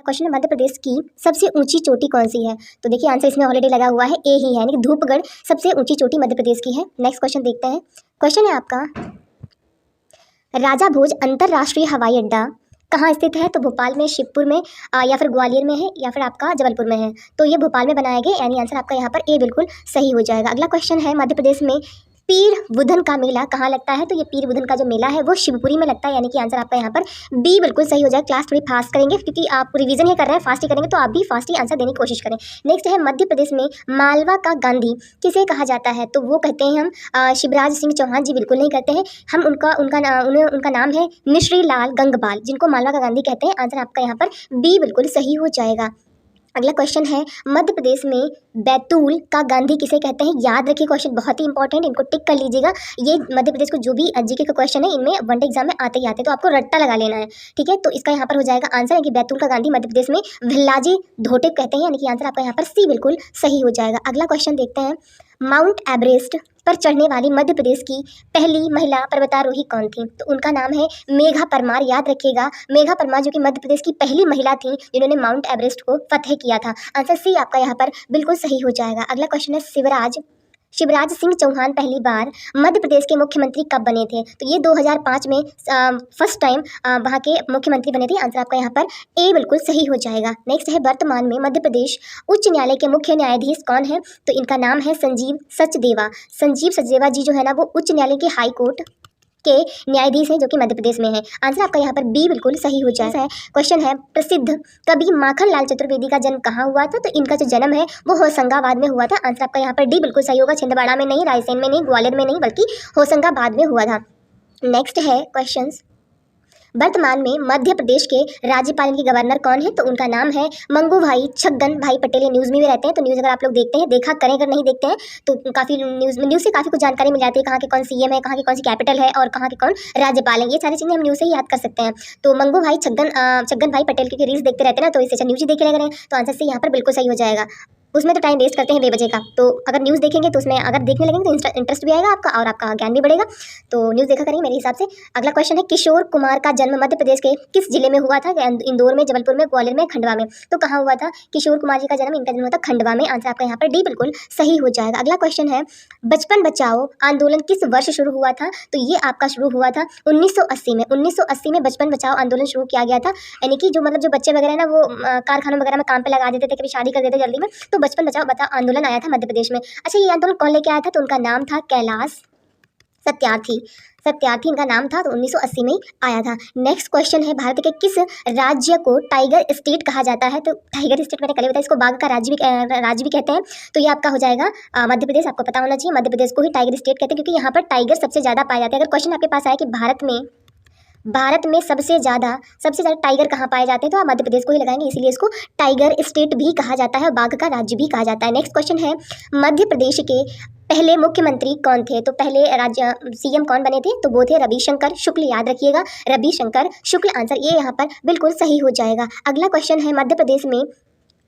Question है मध्य प्रदेश की सबसे ऊंची चोटी कौन सी है। तो देखिए आंसर इसमें ऑलरेडी लगा हुआ है, ए ही है, यानी कि धूपगढ़ सबसे ऊंची चोटी मध्य प्रदेश की है। नेक्स्ट क्वेश्चन देखते हैं। क्वेश्चन है आपका, राजा भोज अंतरराष्ट्रीय हवाई अड्डा कहाँ स्थित है। तो भोपाल में, शिवपुर में, या फिर ग्वालियर में है, या फिर आपका जबलपुर में है। तो ये भोपाल में बनाया गया, यानी आंसर आपका यहाँ पर ए बिल्कुल सही हो जाएगा। अगला क्वेश्चन है, मध्य प्रदेश में पीर बुधन का मेला कहाँ लगता है। तो ये पीर बुधन का जो मेला है वो शिवपुरी में लगता है, यानी कि आंसर आपका यहाँ पर बी बिल्कुल सही हो जाएगा। क्लास थोड़ी फास्ट करेंगे क्योंकि आप रिवीजन ही कर रहे हैं, फास्ट ही करेंगे, तो आप भी फास्ट ही आंसर देने की कोशिश करें। नेक्स्ट है, मध्य प्रदेश में मालवा का गांधी किसे कहा जाता है। तो वो कहते हैं हम शिवराज सिंह चौहान जी बिल्कुल नहीं कहते हैं हम, उनका नाम है मिश्री लाल गंगपाल, जिनको मालवा का गांधी कहते हैं। आंसर आपका यहाँ पर बी बिल्कुल सही हो जाएगा। अगला क्वेश्चन है, मध्य प्रदेश में बैतूल का गांधी किसे कहते हैं। याद रखिए, क्वेश्चन बहुत ही इंपॉर्टेंट, इनको टिक कर लीजिएगा। ये मध्य प्रदेश को जो भी जीके का क्वेश्चन है इनमें वनडे एग्जाम में आते ही आते हैं, तो आपको रट्टा लगा लेना है, ठीक है। तो इसका यहाँ पर हो जाएगा आंसर है कि बैतूल का गांधी मध्य प्रदेश में भिल्लाजी धोटे कहते हैं, यानी कि आंसर आपका यहाँ पर सी बिल्कुल सही हो जाएगा। अगला क्वेश्चन देखते हैं, माउंट एवरेस्ट पर चढ़ने वाली मध्य प्रदेश की पहली महिला पर्वतारोही कौन थी। तो उनका नाम है मेघा परमार। याद रखिएगा, मेघा परमार जो कि मध्य प्रदेश की पहली महिला थी जिन्होंने माउंट एवरेस्ट को फतेह किया था। आंसर सी आपका यहाँ पर बिल्कुल सही हो जाएगा। अगला क्वेश्चन है, शिवराज सिंह चौहान पहली बार मध्य प्रदेश के मुख्यमंत्री कब बने थे। तो ये 2005 में फर्स्ट टाइम वहाँ के मुख्यमंत्री बने थे। आंसर आपका यहाँ पर ए बिल्कुल सही हो जाएगा। नेक्स्ट है, वर्तमान में मध्य प्रदेश उच्च न्यायालय के मुख्य न्यायाधीश कौन है। तो इनका नाम है संजीव सचदेवा। संजीव सचदेवा जी जो है ना वो उच्च न्यायालय के हाई कोर्ट के न्यायाधीश हैं जो कि मध्य प्रदेश में है। आंसर आपका यहाँ पर बी बिल्कुल सही हो जाएगा। है क्वेश्चन है, प्रसिद्ध कवि माखनलाल चतुर्वेदी का जन्म कहाँ हुआ था। तो इनका जो जन्म है वो होशंगाबाद में हुआ था। आंसर आपका यहाँ पर डी बिल्कुल सही होगा। छिंदवाड़ा में नहीं, रायसेन में नहीं, ग्वालियर में नहीं, बल्कि होशंगाबाद में हुआ था। नेक्स्ट है क्वेश्चन, वर्तमान में मध्य प्रदेश के राज्यपाल के गवर्नर कौन है। तो उनका नाम है मंगू भाई छगन भाई पटेल। ये न्यूज़ में भी रहते हैं, तो न्यूज़ अगर आप लोग देखते हैं, देखा करें, अगर नहीं देखते हैं तो काफ़ी न्यूज़ से काफ़ी कुछ जानकारी मिल जाती है, कहाँ के कौन सीएम है, कहाँ की कौन सी कैपिटल है और कहाँ के कौन राज्यपाल है। ये सारी चीज़ें हम न्यूज़ से ही याद कर सकते हैं। तो मंगू भाई छगन भाई पटेल की रील्स देखते रहते हैं ना, तो इससे अच्छा न्यूज़ ही देखे लग रहे हैं, तो आंसर से यहाँ पर बिल्कुल सही हो जाएगा। उसमें तो टाइम वेस्ट करते हैं बेवजह का, तो अगर न्यूज़ देखेंगे तो उसमें अगर देखने लगेंगे तो इंटरेस्ट भी आएगा आपका और आपका ज्ञान भी बढ़ेगा। तो न्यूज़ देखा करेंगे मेरे हिसाब से। अगला क्वेश्चन है, किशोर कुमार का जन्म मध्य प्रदेश के किस जिले में हुआ था। इंदौर में, जबलपुर में, ग्वालियर में, खंडवा में। तो कहाँ हुआ था किशोर कुमार जी का जन्म, इनका जन्म हुआ था खंडवा में। आंसर आपका यहाँ पर डी बिल्कुल सही हो जाएगा। अगला क्वेश्चन है, बचपन बचाओ आंदोलन किस वर्ष शुरू हुआ था। तो ये आपका शुरू हुआ था 1980 में। 1980 में बचपन बचाओ आंदोलन शुरू किया गया था, यानी कि जो मतलब जो बच्चे वगैरह ना वो कारखानों वगैरह में काम पे लगा देते थे, कभी शादी कर देते जल्दी में, तो बचपन बचाओ आंदोलन आया था मध्य प्रदेश में। अच्छा, ये आंदोलन कौन लेके आया था। तो उनका नाम था कैलाश सत्यार्थी इनका नाम था, तो 1980 में आया था। नेक्स्ट क्वेश्चन है, भारत के किस राज्य को टाइगर स्टेट कहा जाता है। तो टाइगर स्टेट मैंने कल बताया, इसको बाघ का राज्य भी कहते हैं। तो ये आपका हो जाएगा मध्य प्रदेश। आपको पता होना चाहिए, मध्य प्रदेश को ही टाइगर स्टेट कहते हैं क्योंकि यहाँ पर टाइगर सबसे ज़्यादा पाए जाते हैं। अगर क्वेश्चन आपके पास आए कि भारत में सबसे ज़्यादा टाइगर कहाँ पाए जाते हैं, तो आप मध्य प्रदेश को ही लगाएंगे, इसलिए इसको टाइगर स्टेट भी कहा जाता है और बाघ का राज्य भी कहा जाता है। नेक्स्ट क्वेश्चन है, मध्य प्रदेश के पहले मुख्यमंत्री कौन थे। तो पहले राज्य सीएम कौन बने थे। तो वो थे रविशंकर शुक्ल। याद रखिएगा, रविशंकर शुक्ल। आंसर ये यहाँ पर बिल्कुल सही हो जाएगा। अगला क्वेश्चन है, मध्य प्रदेश में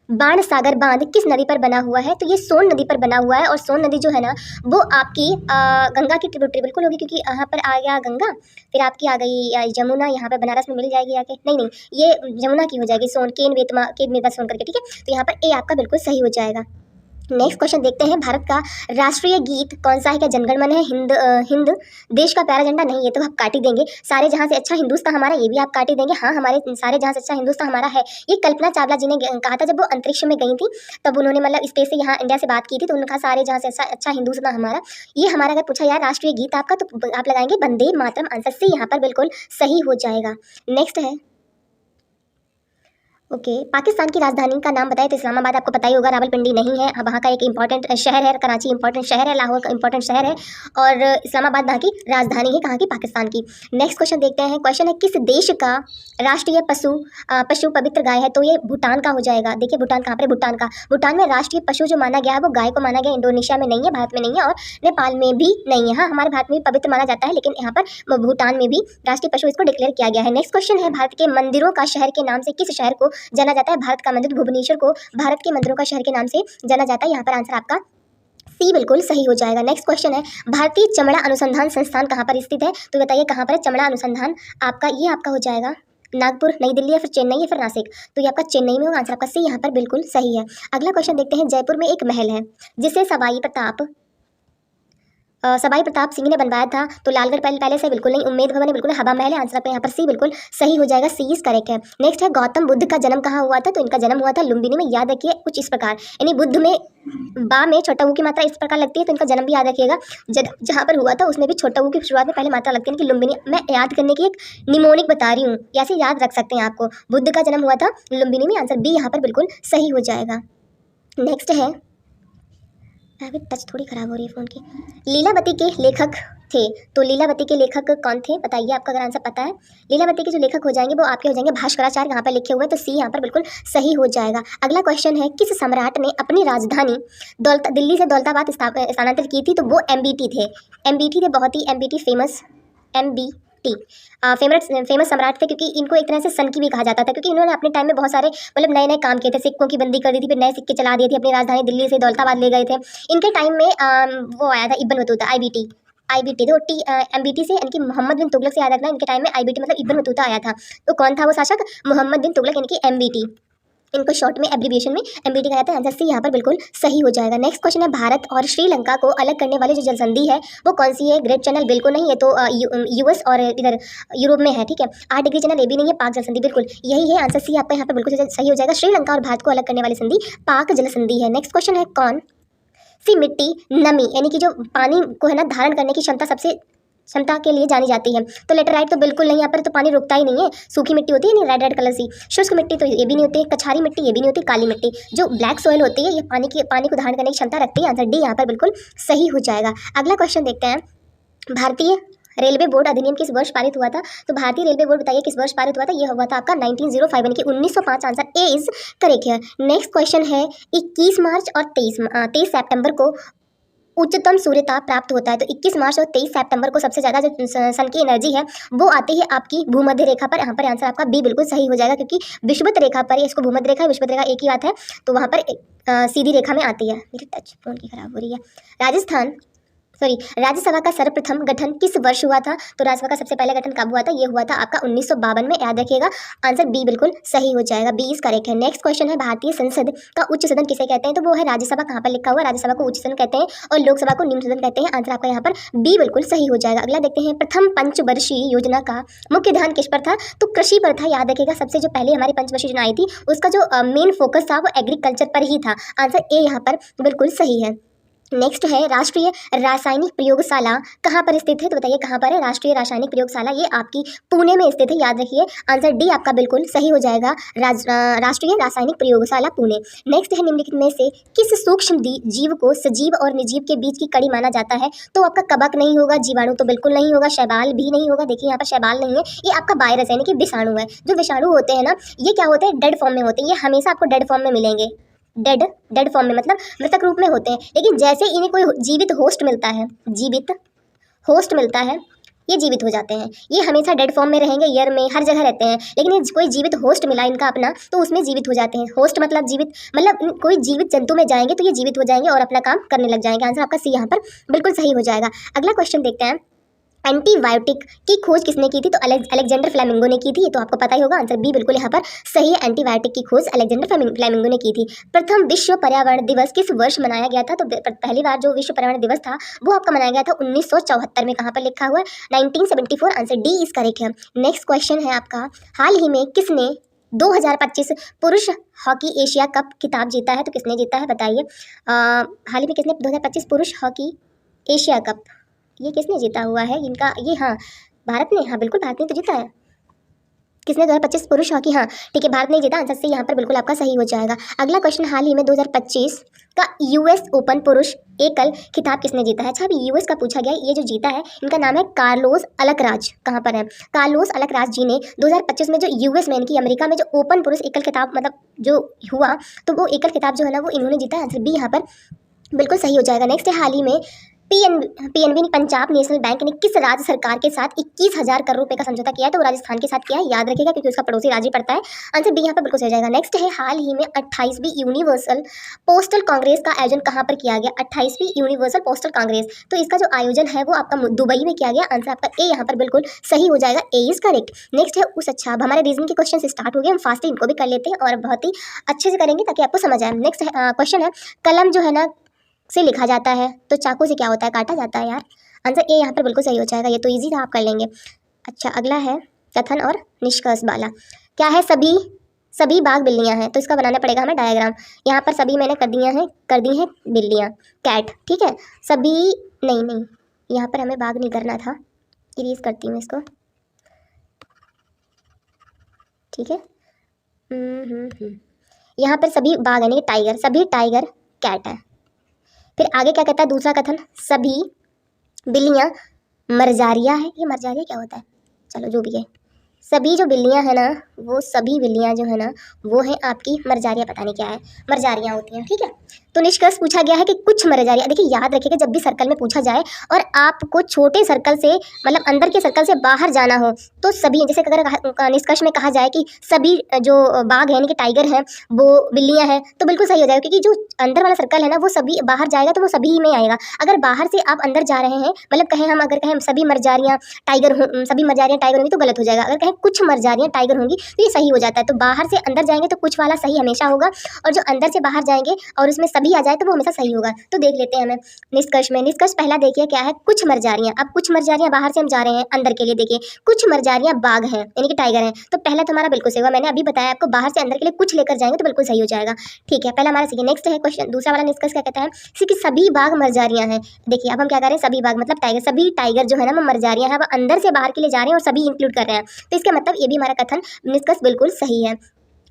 बाणसागर बांध किस नदी पर बना हुआ है। तो ये सोन नदी पर बना हुआ है, और सोन नदी जो है ना वो आपकी गंगा की ट्रिब्यूटरी बिल्कुल होगी, क्योंकि यहाँ पर आ गया गंगा, फिर आपकी आ गई यमुना, यहाँ पर बनारस में मिल जाएगी आके, नहीं ये यमुना की हो जाएगी, सोन केन वेदमा सोन करके, ठीक है। तो यहाँ पर ए आपका बिल्कुल सही हो जाएगा। नेक्स्ट क्वेश्चन देखते हैं, भारत का राष्ट्रीय गीत कौन सा है। क्या जनगण मन है, हिंद देश का प्यारा झंडा, नहीं ये तो आप काट ही देंगे। सारे जहां से अच्छा हिंदुस्तान हमारा, ये भी आप काट ही देंगे। हाँ, हमारे सारे जहां से अच्छा हिंदुस्तान हमारा है, ये कल्पना चावला जी ने कहा था जब वो अंतरिक्ष में गई थी, तब उन्होंने मतलब स्पेस से यहाँ इंडिया से बात की थी, तो उन्होंने कहा सारे जहां से अच्छा हिंदुस्तान हमारा। ये हमारा अगर पूछा यार राष्ट्रीय गीत आपका, तो आप लगाएंगे वंदे मातरम। आंसर से यहाँ पर बिल्कुल सही हो जाएगा। नेक्स्ट है, ओके, पाकिस्तान की राजधानी का नाम बताएं। तो इस्लामाबाद आपको पता ही होगा, रावलपिंडी नहीं है, वहाँ का एक इंपॉर्टेंट शहर है। कराची इंपॉर्टेंट शहर है, लाहौर का इंपॉर्टेंट शहर है, और इस्लामाबाद वहाँ की राजधानी है, कहाँ की, पाकिस्तान की। नेक्स्ट क्वेश्चन देखते हैं, क्वेश्चन है, किस देश का राष्ट्रीय पशु पवित्र गाय है। तो ये भूटान का हो जाएगा। देखिए भूटान कहाँ पर, भूटान में राष्ट्रीय पशु जो माना गया है वो गाय को माना गया। इंडोनेशिया में नहीं है, भारत में नहीं है, और नेपाल में भी नहीं है। हाँ, हमारे भारत में भी पवित्र माना जाता है, लेकिन यहाँ पर भूटान में भी राष्ट्रीय पशु इसको डिक्लेयर किया गया है। नेक्स्ट क्वेश्चन है, भारत के मंदिरों का शहर के नाम से किस शहर को जाना जाता है। भारत का मंदिर भुवनेश्वर को भारत के मंदिरों का शहर के नाम से जाना जाता है। यहाँ पर आंसर आपका सी बिल्कुल सही हो जाएगा। नेक्स्ट क्वेश्चन है, भारतीय चमड़ा अनुसंधान संस्थान कहाँ पर स्थित है। तो बताइए कहाँ पर है चमड़ा अनुसंधान आपका, ये आपका हो जाएगा नागपुर, नई दिल्ली या फिर चेन्नई या फिर नासिक। तो ये आपका चेन्नई में होगा, आंसर आपका सी यहाँ पर बिल्कुल सही है। अगला क्वेश्चन देखते हैं, जयपुर में एक महल है जिसे सवाई प्रताप सिंह ने बनवाया था, तो लालगढ़ पहले से बिल्कुल नहीं, उम्मेद भवन है बिल्कुल नहीं, हवा महल है, आंसर आपका यहाँ पर सी बिल्कुल सही हो जाएगा, सी इज करेक्ट है। नेक्स्ट है, गौतम बुद्ध का जन्म कहाँ हुआ था, तो इनका जन्म हुआ था लुम्बिनी में, याद रखिए कुछ इस प्रकार, यानी बुद्ध में बा में छोटा ऊ की मात्रा इस प्रकार लगती है, तो इनका जन्म भी याद रखिएगा, जहाँ पर हुआ था उसमें भी छोटा ऊ की शुरुआत में पहले मात्रा लगती है कि लुम्बिनी। मैं याद करने की एक निमोनिक बता रही हूँ, ऐसे याद रख सकते हैं आपको। बुद्ध का जन्म हुआ था लुम्बिनी में, आंसर बी यहाँ पर बिल्कुल सही हो जाएगा। नेक्स्ट है, अभी टच थोड़ी खराब हो रही है फ़ोन की। लीलावती के लेखक थे, तो लीलावती के लेखक कौन थे बताइए, आपका अगर आंसर पता है। लीलावती के जो लेखक हो जाएंगे वो आपके हो जाएंगे भास्कराचार्य, यहाँ पर लिखे हुए हैं, तो सी यहाँ पर बिल्कुल सही हो जाएगा। अगला क्वेश्चन है, किस सम्राट ने अपनी राजधानी दिल्ली से दौलताबाद स्थानांतरित की थी, तो वो एमबीटी थे। एमबीटी थे, बहुत ही एमबीटी फेमस, एमबीटी फेमस सम्राट थे, क्योंकि इनको एक तरह से सन की भी कहा जाता था, क्योंकि इन्होंने अपने टाइम में बहुत सारे मतलब नए नए काम किए थे, सिक्कों की बंदी कर दी थी, फिर नए सिक्के चला दिए थे, अपनी राजधानी दिल्ली से दौलताबाद ले गए थे। इनके टाइम में वो आया था इब्न बतूता, आईबीटी तो एमबीटी से, यानी कि मोहम्मद बिन तुगलक से याद रखना, इनके टाइम में आईबीटी मतलब इब्न बतूता आया था। तो कौन था वो शासक, मोहम्मद बिन तुगलक, यानी कि एमबीटी, इनको शॉर्ट में एब्रीविएशन में एमबीटी कहा जाता है, आंसर सी यहाँ पर बिल्कुल सही हो जाएगा। नेक्स्ट क्वेश्चन है, भारत और श्रीलंका को अलग करने वाली जो जलसंधि है वो कौन सी है। ग्रेट चैनल बिल्कुल नहीं है, तो यूएस और इधर यूरोप में है, ठीक है। 8 डिग्री चैनल ए भी नहीं है, पाक जलसंधि बिल्कुल यही है, आंसर सी आपका यहाँ पर बिल्कुल सही हो जाएगा। श्रीलंका और भारत को अलग करने वाली संधि पाक जलसंधि है। नेक्स्ट क्वेश्चन है, कौन सी मिट्टी नमी यानी कि जो पानी को है ना धारण करने की क्षमता के लिए जानी जाती है, तो लेटराइट तो बिल्कुल नहीं, यहाँ पर तो पानी रुकता ही नहीं है, सूखी मिट्टी होती है नहीं, रेड रेड कलर सी। शुष्क मिट्टी तो ये भी नहीं होती, कछारी मिट्टी ये भी नहीं होती, काली मिट्टी जो ब्लैक सॉइल होती है ये पानी को धारण करने की क्षमता रखती है, आंसर डी यहाँ पर बिल्कुल सही हो जाएगा। अगला क्वेश्चन देखते हैं, भारतीय रेलवे बोर्ड अधिनियम किस वर्ष पारित हुआ था, तो भारतीय रेलवे बोर्ड बताइए किस वर्ष पारित हुआ था। यह हुआ था आपका 1905 यानी कि 1905, आंसर ए इज करेक्ट है। नेक्स्ट क्वेश्चन है, 21 मार्च और 23 सितंबर को उच्चतम सूर्यताप प्राप्त होता है, तो 21 मार्च और 23 सितंबर को सबसे ज़्यादा जो सन की एनर्जी है वो आती है आपकी भूमध्य रेखा पर। यहाँ पर आंसर आपका बी बिल्कुल सही हो जाएगा, क्योंकि विषुवत रेखा पर, इसको भूमध्य रेखा विषुवत रेखा एक ही बात है, तो वहाँ पर सीधी रेखा में आती है। मेरी टच फोन की खराब हो रही है। राज्यसभा का सर्वप्रथम गठन किस वर्ष हुआ था, तो राज्यसभा का सबसे पहले गठन कब हुआ था, ये हुआ था आपका 1952 में, याद रखिएगा, आंसर बी बिल्कुल सही हो जाएगा, बी इज करेक्ट है। नेक्स्ट क्वेश्चन है, भारतीय संसद का उच्च सदन किसे कहते हैं, तो वो है राज्यसभा, कहाँ पर लिखा हुआ, राज्यसभा को उच्च सदन कहते हैं और लोकसभा को निम्न सदन कहते हैं, आंसर आपका यहाँ पर बी बिल्कुल सही हो जाएगा। अगला देखते हैं, प्रथम पंचवर्षीय योजना का मुख्य ध्यान किस पर था, तो कृषि पर था, याद रखिएगा, सबसे जो पहले हमारी पंचवर्षीय योजना आई थी उसका जो मेन फोकस था वो एग्रीकल्चर पर ही था, आंसर ए यहाँ पर बिल्कुल सही है। नेक्स्ट है, राष्ट्रीय रासायनिक प्रयोगशाला कहाँ पर स्थित है, तो बताइए कहाँ पर है राष्ट्रीय रासायनिक प्रयोगशाला, ये आपकी पुणे में स्थित है, याद रखिए, आंसर डी आपका बिल्कुल सही हो जाएगा, राष्ट्रीय रासायनिक प्रयोगशाला पुणे। नेक्स्ट है, निम्नलिखित में से किस सूक्ष्म जीव को सजीव और निर्जीव के बीच की कड़ी माना जाता है, तो आपका कवक नहीं होगा, जीवाणु तो बिल्कुल नहीं होगा, शैवाल भी नहीं होगा, देखिए यहाँ पर शैवाल नहीं है, ये आपका वायरस यानी कि विषाणु है। जो विषाणु होते हैं ना, ये क्या होते हैं, डेड फॉर्म में होते हैं, ये हमेशा आपको डेड फॉर्म में मिलेंगे, डेड फॉर्म में मतलब मृतक रूप में होते हैं, लेकिन जैसे इन्हें कोई जीवित होस्ट मिलता है, ये जीवित हो जाते हैं। ये हमेशा डेड फॉर्म में रहेंगे, ईयर में हर जगह रहते हैं, लेकिन कोई जीवित होस्ट मिला इनका अपना, तो उसमें जीवित हो जाते हैं। होस्ट मतलब जीवित, मतलब कोई जीवित जंतु में जाएंगे तो ये जीवित हो जाएंगे और अपना काम करने लग जाएंगे, आंसर आपका सी यहाँ पर बिल्कुल सही हो जाएगा। अगला क्वेश्चन देखते हैं, एंटीबायोटिक की खोज किसने की थी, तो अलेक्जेंडर फ्लेमिंगो ने की थी, ये तो आपको पता ही होगा, आंसर बी बिल्कुल यहाँ पर सही है, एंटीबायोटिक की खोज अलेक्जेंडर फ्लेमिंगो ने की थी। प्रथम विश्व पर्यावरण दिवस किस वर्ष मनाया गया था, तो पहली बार जो विश्व पर्यावरण दिवस था वो आपका मनाया गया था 1974 में, कहाँ पर लिखा हुआ है 1974, आंसर डी इज करेक्ट है। नेक्स्ट क्वेश्चन है आपका, हाल ही में किसने 2025 पुरुष हॉकी एशिया कप खिताब जीता है, तो किसने जीता है बताइए, हाल ही में किसने 2025 पुरुष हॉकी एशिया कप, ये किसने जीता हुआ है इनका, ये हाँ भारत ने, हाँ बिल्कुल भारत ने तो जीता है। किसने 2025 पुरुष हॉकी, हाँ ठीक है भारत ने जीता, आंसर से यहाँ पर बिल्कुल आपका सही हो जाएगा। अगला क्वेश्चन, हाल ही में 2025 का यूएस ओपन पुरुष एकल खिताब किसने जीता है। अच्छा अभी यूएस का पूछा गया, ये जो जीता है इनका नाम है कार्लोस अलकराज, कहाँ पर है, कार्लोस अलकराज जी ने 2025 में जो यूएस में की अमेरिका में जो ओपन पुरुष एकल खिताब मतलब जो हुआ, तो वो एकल खिताब जो है ना वो इन्होंने जीता है, आंसर बी यहाँ पर बिल्कुल सही हो जाएगा। नेक्स्ट है, हाल ही में पीएनबी ने पंजाब नेशनल बैंक ने किस राज्य सरकार के साथ 21,000 करोड़ रुपए का समझौता किया है? तो वो राजस्थान के साथ किया है, याद रखिएगा क्योंकि उसका पड़ोसी राज्य पड़ता है। आंसर बी यहाँ पर बिल्कुल सही हो जाएगा। नेक्स्ट है, हाल ही में 28वीं यूनिवर्सल पोस्टल कांग्रेस का आयोजन कहाँ पर किया गया? 28वीं यूनिवर्सल पोस्टल कांग्रेस, तो इसका जो आयोजन है वो आपका दुबई में किया गया। आंसर आपका ए यहाँ पर बिल्कुल सही हो जाएगा, ए इज करेक्ट। नेक्स्ट है उस अच्छा, अब हमारे रीजनिंग के क्वेश्चन स्टार्ट हो गए, हम फास्ट इनको भी कर लेते हैं और बहुत ही अच्छे से करेंगे ताकि आपको समझ आए। नेक्स्ट क्वेश्चन है, कलम जो है ना से लिखा जाता है तो चाकू से क्या होता है? काटा जाता है यार। आंसर ए यहाँ पर बिल्कुल सही हो जाएगा, ये तो इजी था, आप कर लेंगे। अच्छा, अगला है कथन और निष्कर्ष वाला। क्या है? सभी बाघ बिल्लियां हैं, तो इसका बनाना पड़ेगा हमें डायग्राम। यहाँ पर सभी मैंने कर दी हैं बिल्लियां, कैट, ठीक है। सभी नहीं, यहाँ पर हमें बाघ नहीं करना था, इरेज करती हूँ इसको, ठीक है। यहाँ पर सभी बाघ यानी टाइगर, सभी टाइगर कैट है। फिर आगे क्या कहता है दूसरा कथन? सभी बिल्लियां मरजारिया है। ये मरजारिया क्या होता है? चलो जो भी है, सभी जो बिल्लियां हैं ना, वो सभी बिल्लियां जो है ना वो है आपकी मरजारिया, पता नहीं क्या है, मरजारियां होती हैं, ठीक है। तो निष्कर्ष पूछा गया है कि कुछ मरजारियां, देखिए याद रखिएगा जब भी सर्कल में पूछा जाए और आपको छोटे सर्कल से मतलब अंदर के सर्कल से बाहर जाना हो तो सभी, जैसे अगर निष्कर्ष में कहा जाए कि सभी जो बाघ यानी कि टाइगर हैं वो बिल्लियां हैं, तो बिल्कुल सही हो जाएगा क्योंकि जो अंदर वाला सर्कल है ना वो सभी बाहर जाएगा तो वो सभी में आएगा। अगर बाहर से आप अंदर जा रहे हैं, मतलब कहें हम अगर कहें सभी मरजारियां टाइगर होंगी तो गलत हो जाएगा। अगर कहें कुछ मरजारियां टाइगर होंगी तो ये सही हो जाता है। तो बाहर से अंदर जाएंगे तो कुछ वाला सही हमेशा होगा, और जो अंदर से बाहर जाएंगे और उसमें सभी आ जाए तो वो हमेशा सही होगा। तो देख लेते हैं हमें निष्कर्ष में। निष्कर्ष पहला देखिए क्या है, कुछ मरजारियां। अब कुछ मरजारियां बाहर से हम जा रहे हैं अंदर के लिए, देखिए कुछ मरजारियां बाघ हैं यानी कि टाइगर हैं, तो पहला तो हमारा बिल्कुल सही होगा। मैंने अभी बताया आपको बाहर से अंदर के लिए कुछ लेकर जाएंगे तो बिल्कुल सही हो जाएगा, ठीक है। पहला हमारा सही है। नेक्स्ट है क्वेश्चन दूसरा वाला निष्कर्ष क्या कहता है कि सभी बाघ मरजारियां हैं। देखिए अब हम क्या करें, सभी बाघ मतलब टाइगर, सभी टाइगर जो है ना वो मरजारियां हैं, वो अंदर से बाहर के लिए जा रहे हैं और सभी इंक्लूड कर रहे हैं, तो इसका मतलब ये भी हमारा कथन निष्कर्ष बिल्कुल सही है।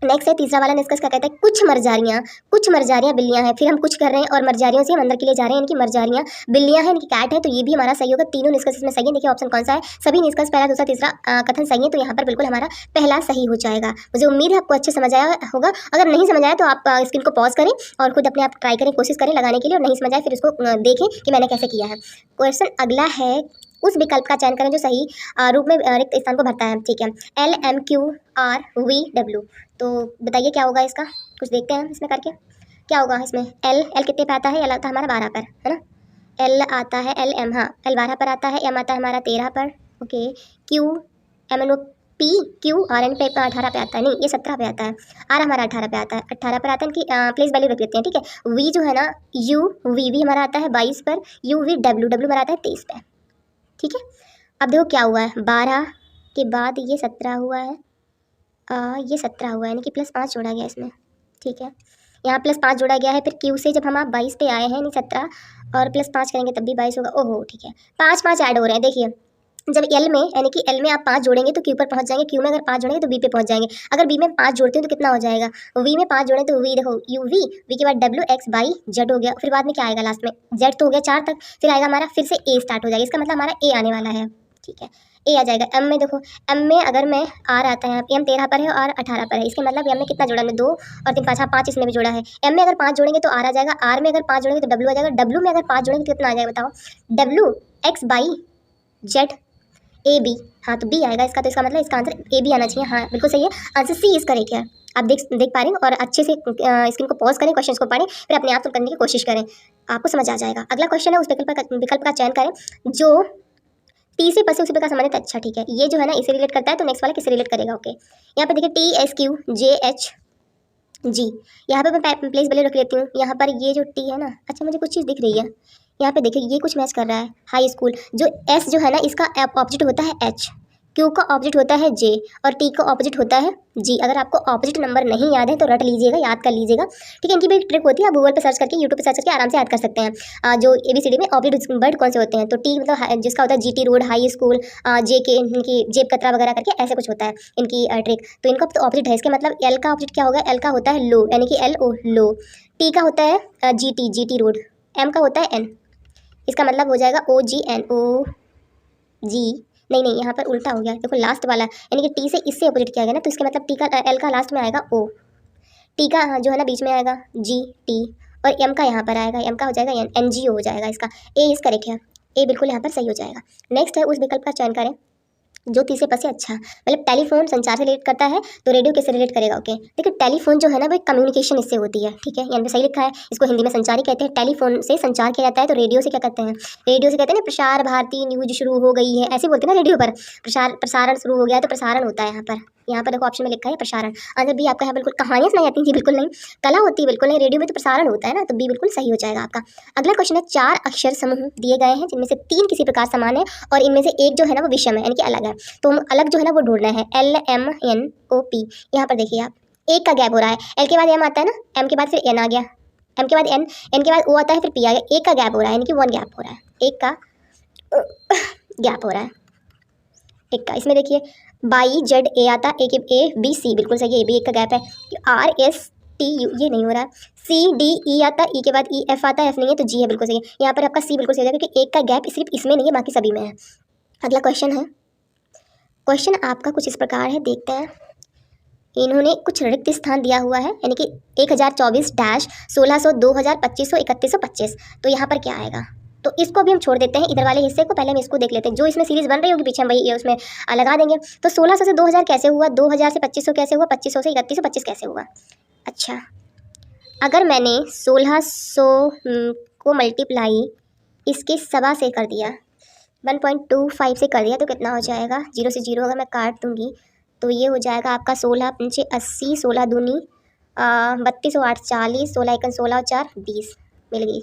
नेक्स्ट है तीसरा वाला निष्कर्ष क्या कहता है, कुछ मरजारियां बिल्लियां हैं। फिर हम कुछ कर रहे हैं और मरजारियों से हम अंदर के लिए जा रहे हैं, इनकी मरजारियां बिल्लियां हैं, इनकी कैट है, तो ये भी हमारा सही होगा। तीनों निष्कर्ष इसमें सही है। देखिए ऑप्शन कौन सा है, सभी निष्कर्ष पहला दूसरा तीसरा कथन सही है, तो यहाँ पर बिल्कुल हमारा पहला सही हो जाएगा। मुझे उम्मीद है आपको अच्छे समझ आया होगा। अगर नहीं समझ आया तो आप स्क्रीन को पॉज करें और खुद अपने आप ट्राई करें, कोशिश करें लगाने के लिए, और नहीं समझ आए फिर इसको देखें कि मैंने कैसे किया है। क्वेश्चन अगला है, उस विकल्प का चयन करें जो सही रूप में रिक्त स्थान को भरता है, ठीक है। LMQRVW, तो बताइए क्या होगा इसका, कुछ देखते हैं इसमें करके क्या होगा इसमें। एल कितने पे आता है? एल आता है हमारा 12 पर, है ना। एल आता है LM, हाँ एल 12 पर आता है, एम आता है हमारा 13 पर, ओके। QMNOP पे 18 पे आता है, नहीं ये 17 पे आता है। आर हमारा 18 पे आता है, 18 पर आता है, इनकी प्लेस वैल्यू रख देते हैं, ठीक है। वी जो है ना UVV हमारा आता है 22 पर, UVW हमारा आता है 23 पे, ठीक है। अब देखो क्या हुआ है, 12 के बाद ये 17 हुआ है, ये 17 हुआ है, यानी कि +5 जोड़ा गया इसमें, ठीक है। यहाँ +5 जोड़ा गया है, फिर क्यू से जब हम आप 22 पे आए हैं, यानी 17 और +5 करेंगे तब भी 22 होगा, ओहो ठीक है। 5 ऐड हो रहे हैं, देखिए जब एल में यानी कि एल में आप 5 जोड़ेंगे तो क्यू पर पहुंच जाएंगे, क्यू में अगर 5 जोड़ेंगे तो बी पे पहुंच जाएंगे। अगर बी में 5 जोड़ते हैं तो कितना हो जाएगा, वी में 5 जोड़े तो वी देखो वी के बाद WX/Z हो गया, फिर बाद में क्या आएगा लास्ट में, Z तो हो गया 4 तक, फिर आएगा हमारा फिर से ए स्टार्ट हो जाएगा, इसका मतलब हमारा ए आने वाला है, ठीक है। ए आ जाएगा। एम में देखो, एम में अगर मैं आर आता है, एम 13 पर है और 18 पर है, इसके मतलब एम में कितना जोड़ा, में 2 और 3 5, हाँ 5 इसमें भी जोड़ा है। एम में अगर 5 जोड़ेंगे तो आर आ जाएगा, आर में अगर 5 जोड़ेंगे तो डब्ल्यू आ जाएगा, डब्ल्यू में अगर 5 जोड़ेंगे तो कितना आ जाएगा बताओ, WX/Z AB, हाँ तो बी आएगा इसका, तो इसका मतलब इसका आंसर ए बी आना चाहिए, हाँ बिल्कुल सही है। आंसर सी इज करेक्ट है। आप देख पा रहे हैं, और अच्छे से स्क्रीन को पॉज करें, क्वेश्चन को पढ़ें, फिर अपने आप को करने की कोशिश करें, आपको समझ आ जाएगा। अगला क्वेश्चन है, उस विकल्प का चयन करें जो तीसरे पद से उसी प्रकार संबंधित, अच्छा ठीक है, ये जो है ना इसे रिलेट करता है, तो नेक्स्ट वाला किससे रिलेट करेगा, ओके। यहाँ पे देखिए TSQJHG, यहाँ पे मैं प्लेस वैल्यू रख लेती हूँ। यहाँ पर ये जो टी है ना, अच्छा मुझे कुछ चीज़ दिख रही है, यहाँ पे देखिए ये कुछ मैच कर रहा है, हाई स्कूल। जो एस जो है ना इसका ऑपोजिट होता है एच, क्यू का ऑपोजिट होता है जे, और टी का ऑपोजिट होता है जी। अगर आपको ऑपोजिट नंबर नहीं याद है तो रट लीजिएगा, याद कर लीजिएगा, ठीक है। इनकी भी एक ट्रिक होती है, आप गूगल पे सर्च करके, यूट्यूब पे सर्च करके आराम से याद कर सकते हैं। जो ABCD में ऑपोजिट वर्ड कौन से होते हैं, तो टी मतलब जिसका होता है GT रोड, हाई स्कूल, जे के इनकी जेब कतरा वगैरह करके ऐसे कुछ होता है इनकी ट्रिक, तो इनका तो ऑपोजिट है। इसके मतलब एल का ऑपोजिट क्या होगा, एल का होता है लो यानी कि LO लो, टी का होता है GT रोड, एम का होता है N, इसका मतलब हो जाएगा OGNOG, नहीं यहाँ पर उल्टा हो गया, देखो लास्ट वाला यानी कि टी से इससे अपोजिट किया गया ना, तो इसका मतलब टी का एल का लास्ट में आएगा O, टी का जो है ना बीच में आएगा GT, और एम का यहाँ पर आएगा, एम का हो जाएगा NGO हो जाएगा इसका। ए इज करेक्ट है, ए बिल्कुल यहाँ पर सही हो जाएगा। नेक्स्ट है उस विकल्प का चयन करें जो तीसरे पद से अच्छा, मतलब टेलीफोन संचार से रिलेट करता है तो रेडियो किससे रिलेट करेगा। ओके देखिए टेलीफोन जो है ना वो एक कम्युनिकेशन इससे होती है, ठीक है, यहाँ पे सही लिखा है। इसको हिंदी में संचार ही कहते हैं। टेलीफोन से संचार किया जाता है तो रेडियो से क्या कहते हैं, रेडियो से कहते हैं ना प्रसार भारती न्यूज शुरू हो गई है, ऐसे बोलते हैं ना रेडियो पर, प्रसारण शुरू हो गया है तो प्रसारण होता है यहाँ पर देखो ऑप्शन में लिखा है प्रसारण। आंसर बी आपका है बिल्कुल। कहानियाँ सुनाई जाती हैं जी बिल्कुल नहीं, कला होती है बिल्कुल नहीं, रेडियो में तो प्रसारण होता है ना, तो बी बिल्कुल सही हो जाएगा आपका। अगला क्वेश्चन है 4 अक्षर समूह दिए गए हैं जिनमें से 3 किसी प्रकार समान है और इनमें से एक जो है ना वो विषम है यानी कि अलग है, तो हम अलग जो है ना वो ढूंढना है। LMNOP। यहाँ पर देखिए आप, एक का गैप हो रहा है, एल के बाद एम आता है ना, एम के बाद फिर एन आ गया, एम के बाद एन, एन के बाद ओ आता है, फिर पी आ गया, एक का गैप हो रहा है यानी कि 1 गैप हो रहा है, एक का गैप हो रहा है। एक का इसमें देखिए बाई जेड ए आता है, A B C बिल्कुल सही है, ये भी एक का गैप है। RSTU ये नहीं हो रहा है। CDE आता है, ई के बाद EF आता है, एफ नहीं है तो जी है बिल्कुल सही है। यहाँ पर आपका सी बिल्कुल सही है क्योंकि एक का गैप सिर्फ इसमें नहीं है बाकी सभी में है। अगला क्वेश्चन है, क्वेश्चन आपका कुछ इस प्रकार है, देखते हैं। इन्होंने कुछ रिक्त स्थान दिया हुआ है यानी कि 1024-1600 2000 2500 3125, तो यहाँ पर क्या आएगा, तो इसको भी हम छोड़ देते हैं, इधर वाले हिस्से को पहले हम इसको देख लेते हैं, जो इसमें सीरीज बन रही होगी पीछे हम वही उसमें लगा देंगे। तो 1600 से 2000 कैसे हुआ, 2000 से 2500 कैसे हुआ, 2500 से 3125 कैसे हुआ। अच्छा अगर मैंने 1600 को मल्टीप्लाई इसके 1.25 से कर दिया, 1.25 से कर दिया तो कितना हो जाएगा, 0 से 0 अगर मैं काट दूंगी तो ये हो जाएगा आपका 16 पंचे 80, 16 दूनी 32 और 8 40, 16 एकन 16 और 4 20 मिल गई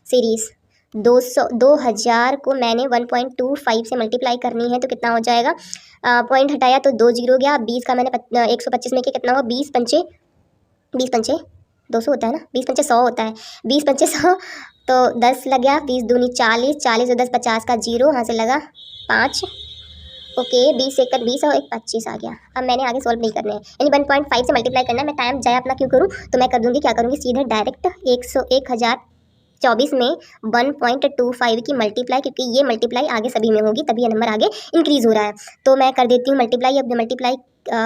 सीरीज़। 2000 को मैंने 1.25 से मल्टीप्लाई करनी है तो कितना हो जाएगा, पॉइंट हटाया तो 2 0 गया, 20 का मैंने 125 में किया, कितना हुआ 20 पंचे 200 होता है ना, 20 पंचे 100 होता है, 20 पंचे 100 तो 10 लग गया, 20 दूनी 40, 40 और 10 50 का 0 यहाँ से लगा 5, ओके 20 एक 20 और एक 25 आ गया। अब मैंने आगे सॉल्व नहीं करने हैं यानी 1.5 से मल्टीप्लाई करना है, मैं टाइम जाए अपना क्यों करूँ, तो मैं कर दूँगी क्या करूँगी सीधे डायरेक्ट 1024 में 1.25 की मल्टीप्लाई, क्योंकि ये मल्टीप्लाई आगे सभी में होगी तभी ये नंबर आगे इंक्रीज़ हो रहा है, तो मैं कर देती हूँ मल्टीप्लाई। अब मल्टीप्लाई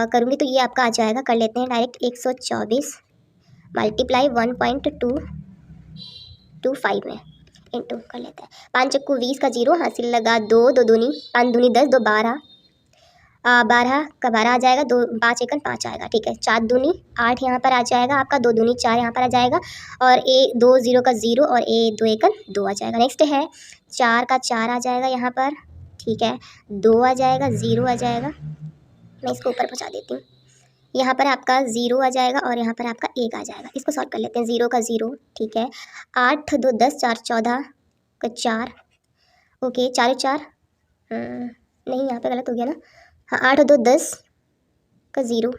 करूँगी तो ये आपका आ जाएगा, कर लेते हैं डायरेक्ट 124 मल्टीप्लाई 1.25 में इंटू कर लेते हैं, 5 चक्कू 20 का 0 हासिल लगा 2, 2 दूनी 5 दूनी 10, 2 12, 12 का 12 आ जाएगा, 2 5 एकन 5 आएगा, ठीक है, 4 दूनी 8 यहाँ पर आ जाएगा आपका, 2 दूनी 4 यहाँ पर आ जाएगा और 2 0 का 0 और 2 एकन 2 आ जाएगा। नेक्स्ट है 4 का 4 आ जाएगा यहाँ पर, ठीक है, 2 आ जाएगा, 0 आ जाएगा, मैं इसको ऊपर पहुँचा देती हूँ, यहाँ पर आपका 0 आ जाएगा और यहाँ पर आपका 1 आ जाएगा। इसको सॉल्व कर लेते हैं, 0 का 0, ठीक है, 8 2 10 4 14 का 4, ओके 4 4 नहीं यहाँ पे गलत हो गया ना, हाँ 8 2 10 का 0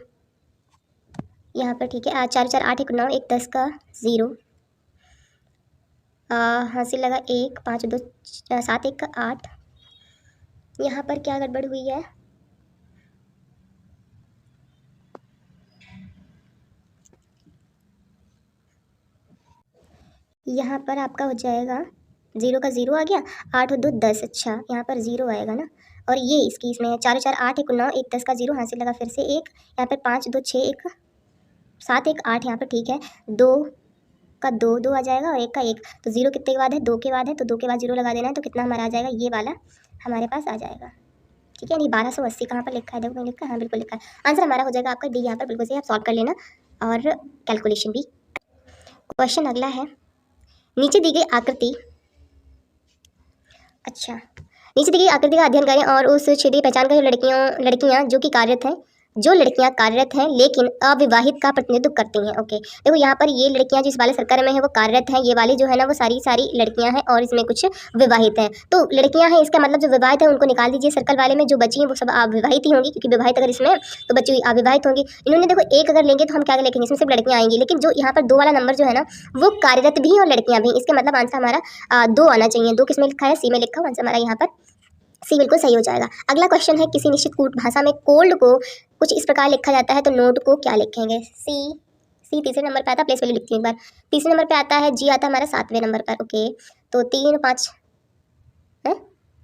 यहाँ पर, ठीक है, 4 4 8 1 9 1 10 का 0 हासिल लगा 1, 5 2 7 1 का 8, यहाँ पर क्या गड़बड़ हुई है, यहाँ पर आपका हो जाएगा 0 का 0 आ गया, 8 2 10, अच्छा यहाँ पर 0 आएगा ना, और ये इसकी इसमें है 4 4 8 1 9 1 10 का 0 हासिल लगा फिर से 1, यहाँ पर 5 2 6 1 7 1 8 यहाँ पर, ठीक है, 2 का 2 2 आ जाएगा और 1 का 1, तो 0 कितने के बाद है, 2 के बाद है, तो 2 के बाद 0 लगा देना है, तो कितना हमारा आ जाएगा, ये वाला हमारे पास आ जाएगा, ठीक है। नहीं 1280 कहाँ पर लिखा है, देखो नहीं लिखा है, हाँ बिल्कुल लिखा है। आंसर हमारा हो जाएगा आपका डी यहाँ पर, बिल्कुल सही, आप सॉल्व कर लेना और कैलकुलेशन भी। क्वेश्चन अगला है, नीचे दी गई आकृति, अच्छा नीचे दी गई आकृति का अध्ययन करें और उस क्षेत्र की पहचान करें लड़कियां जो कि कार्यरत हैं, जो लड़कियां कार्यरत हैं लेकिन अविवाहित का प्रतिनिधित्व करती हैं। ओके देखो यहाँ पर ये लड़कियां जिस वाले सर्कल में है वो कार्यरत हैं, ये वाली जो है ना वो सारी लड़कियां हैं और इसमें कुछ विवाहित हैं, तो लड़कियां हैं इसका मतलब जो विवाहित है उनको निकाल दीजिए सर्कल वाले में, जो बची हैं वो सब अविवाहित ही होंगी, क्योंकि विवाहित अगर इसमें तो बच्ची अविवाहित होंगी। इन्होंने देखो एक अगर लेंगे तो हम क्या लिखेंगे, इसमें सिर्फ लड़कियां आएंगी, लेकिन जो यहाँ पर 2 वाला नंबर जो है ना वो कार्यरत भी और लड़कियां भी, इसका मतलब आंसर हमारा 2 आना चाहिए, 2 किसमें लिखा है, सी में लिखा हुआ, आंसर हमारा यहाँ पर सी बिल्कुल सही हो जाएगा। अगला क्वेश्चन है, किसी निश्चित कूट भाषा में कोल्ड को कुछ इस प्रकार लिखा जाता है तो नोट को क्या लिखेंगे, सी तीसरे नंबर पे आता है, प्लेस वैल्यू लिखती हूँ एक बार, तीसरे नंबर पे आता है, जी आता है हमारा 7वें नंबर पर, ओके तो 3 5 है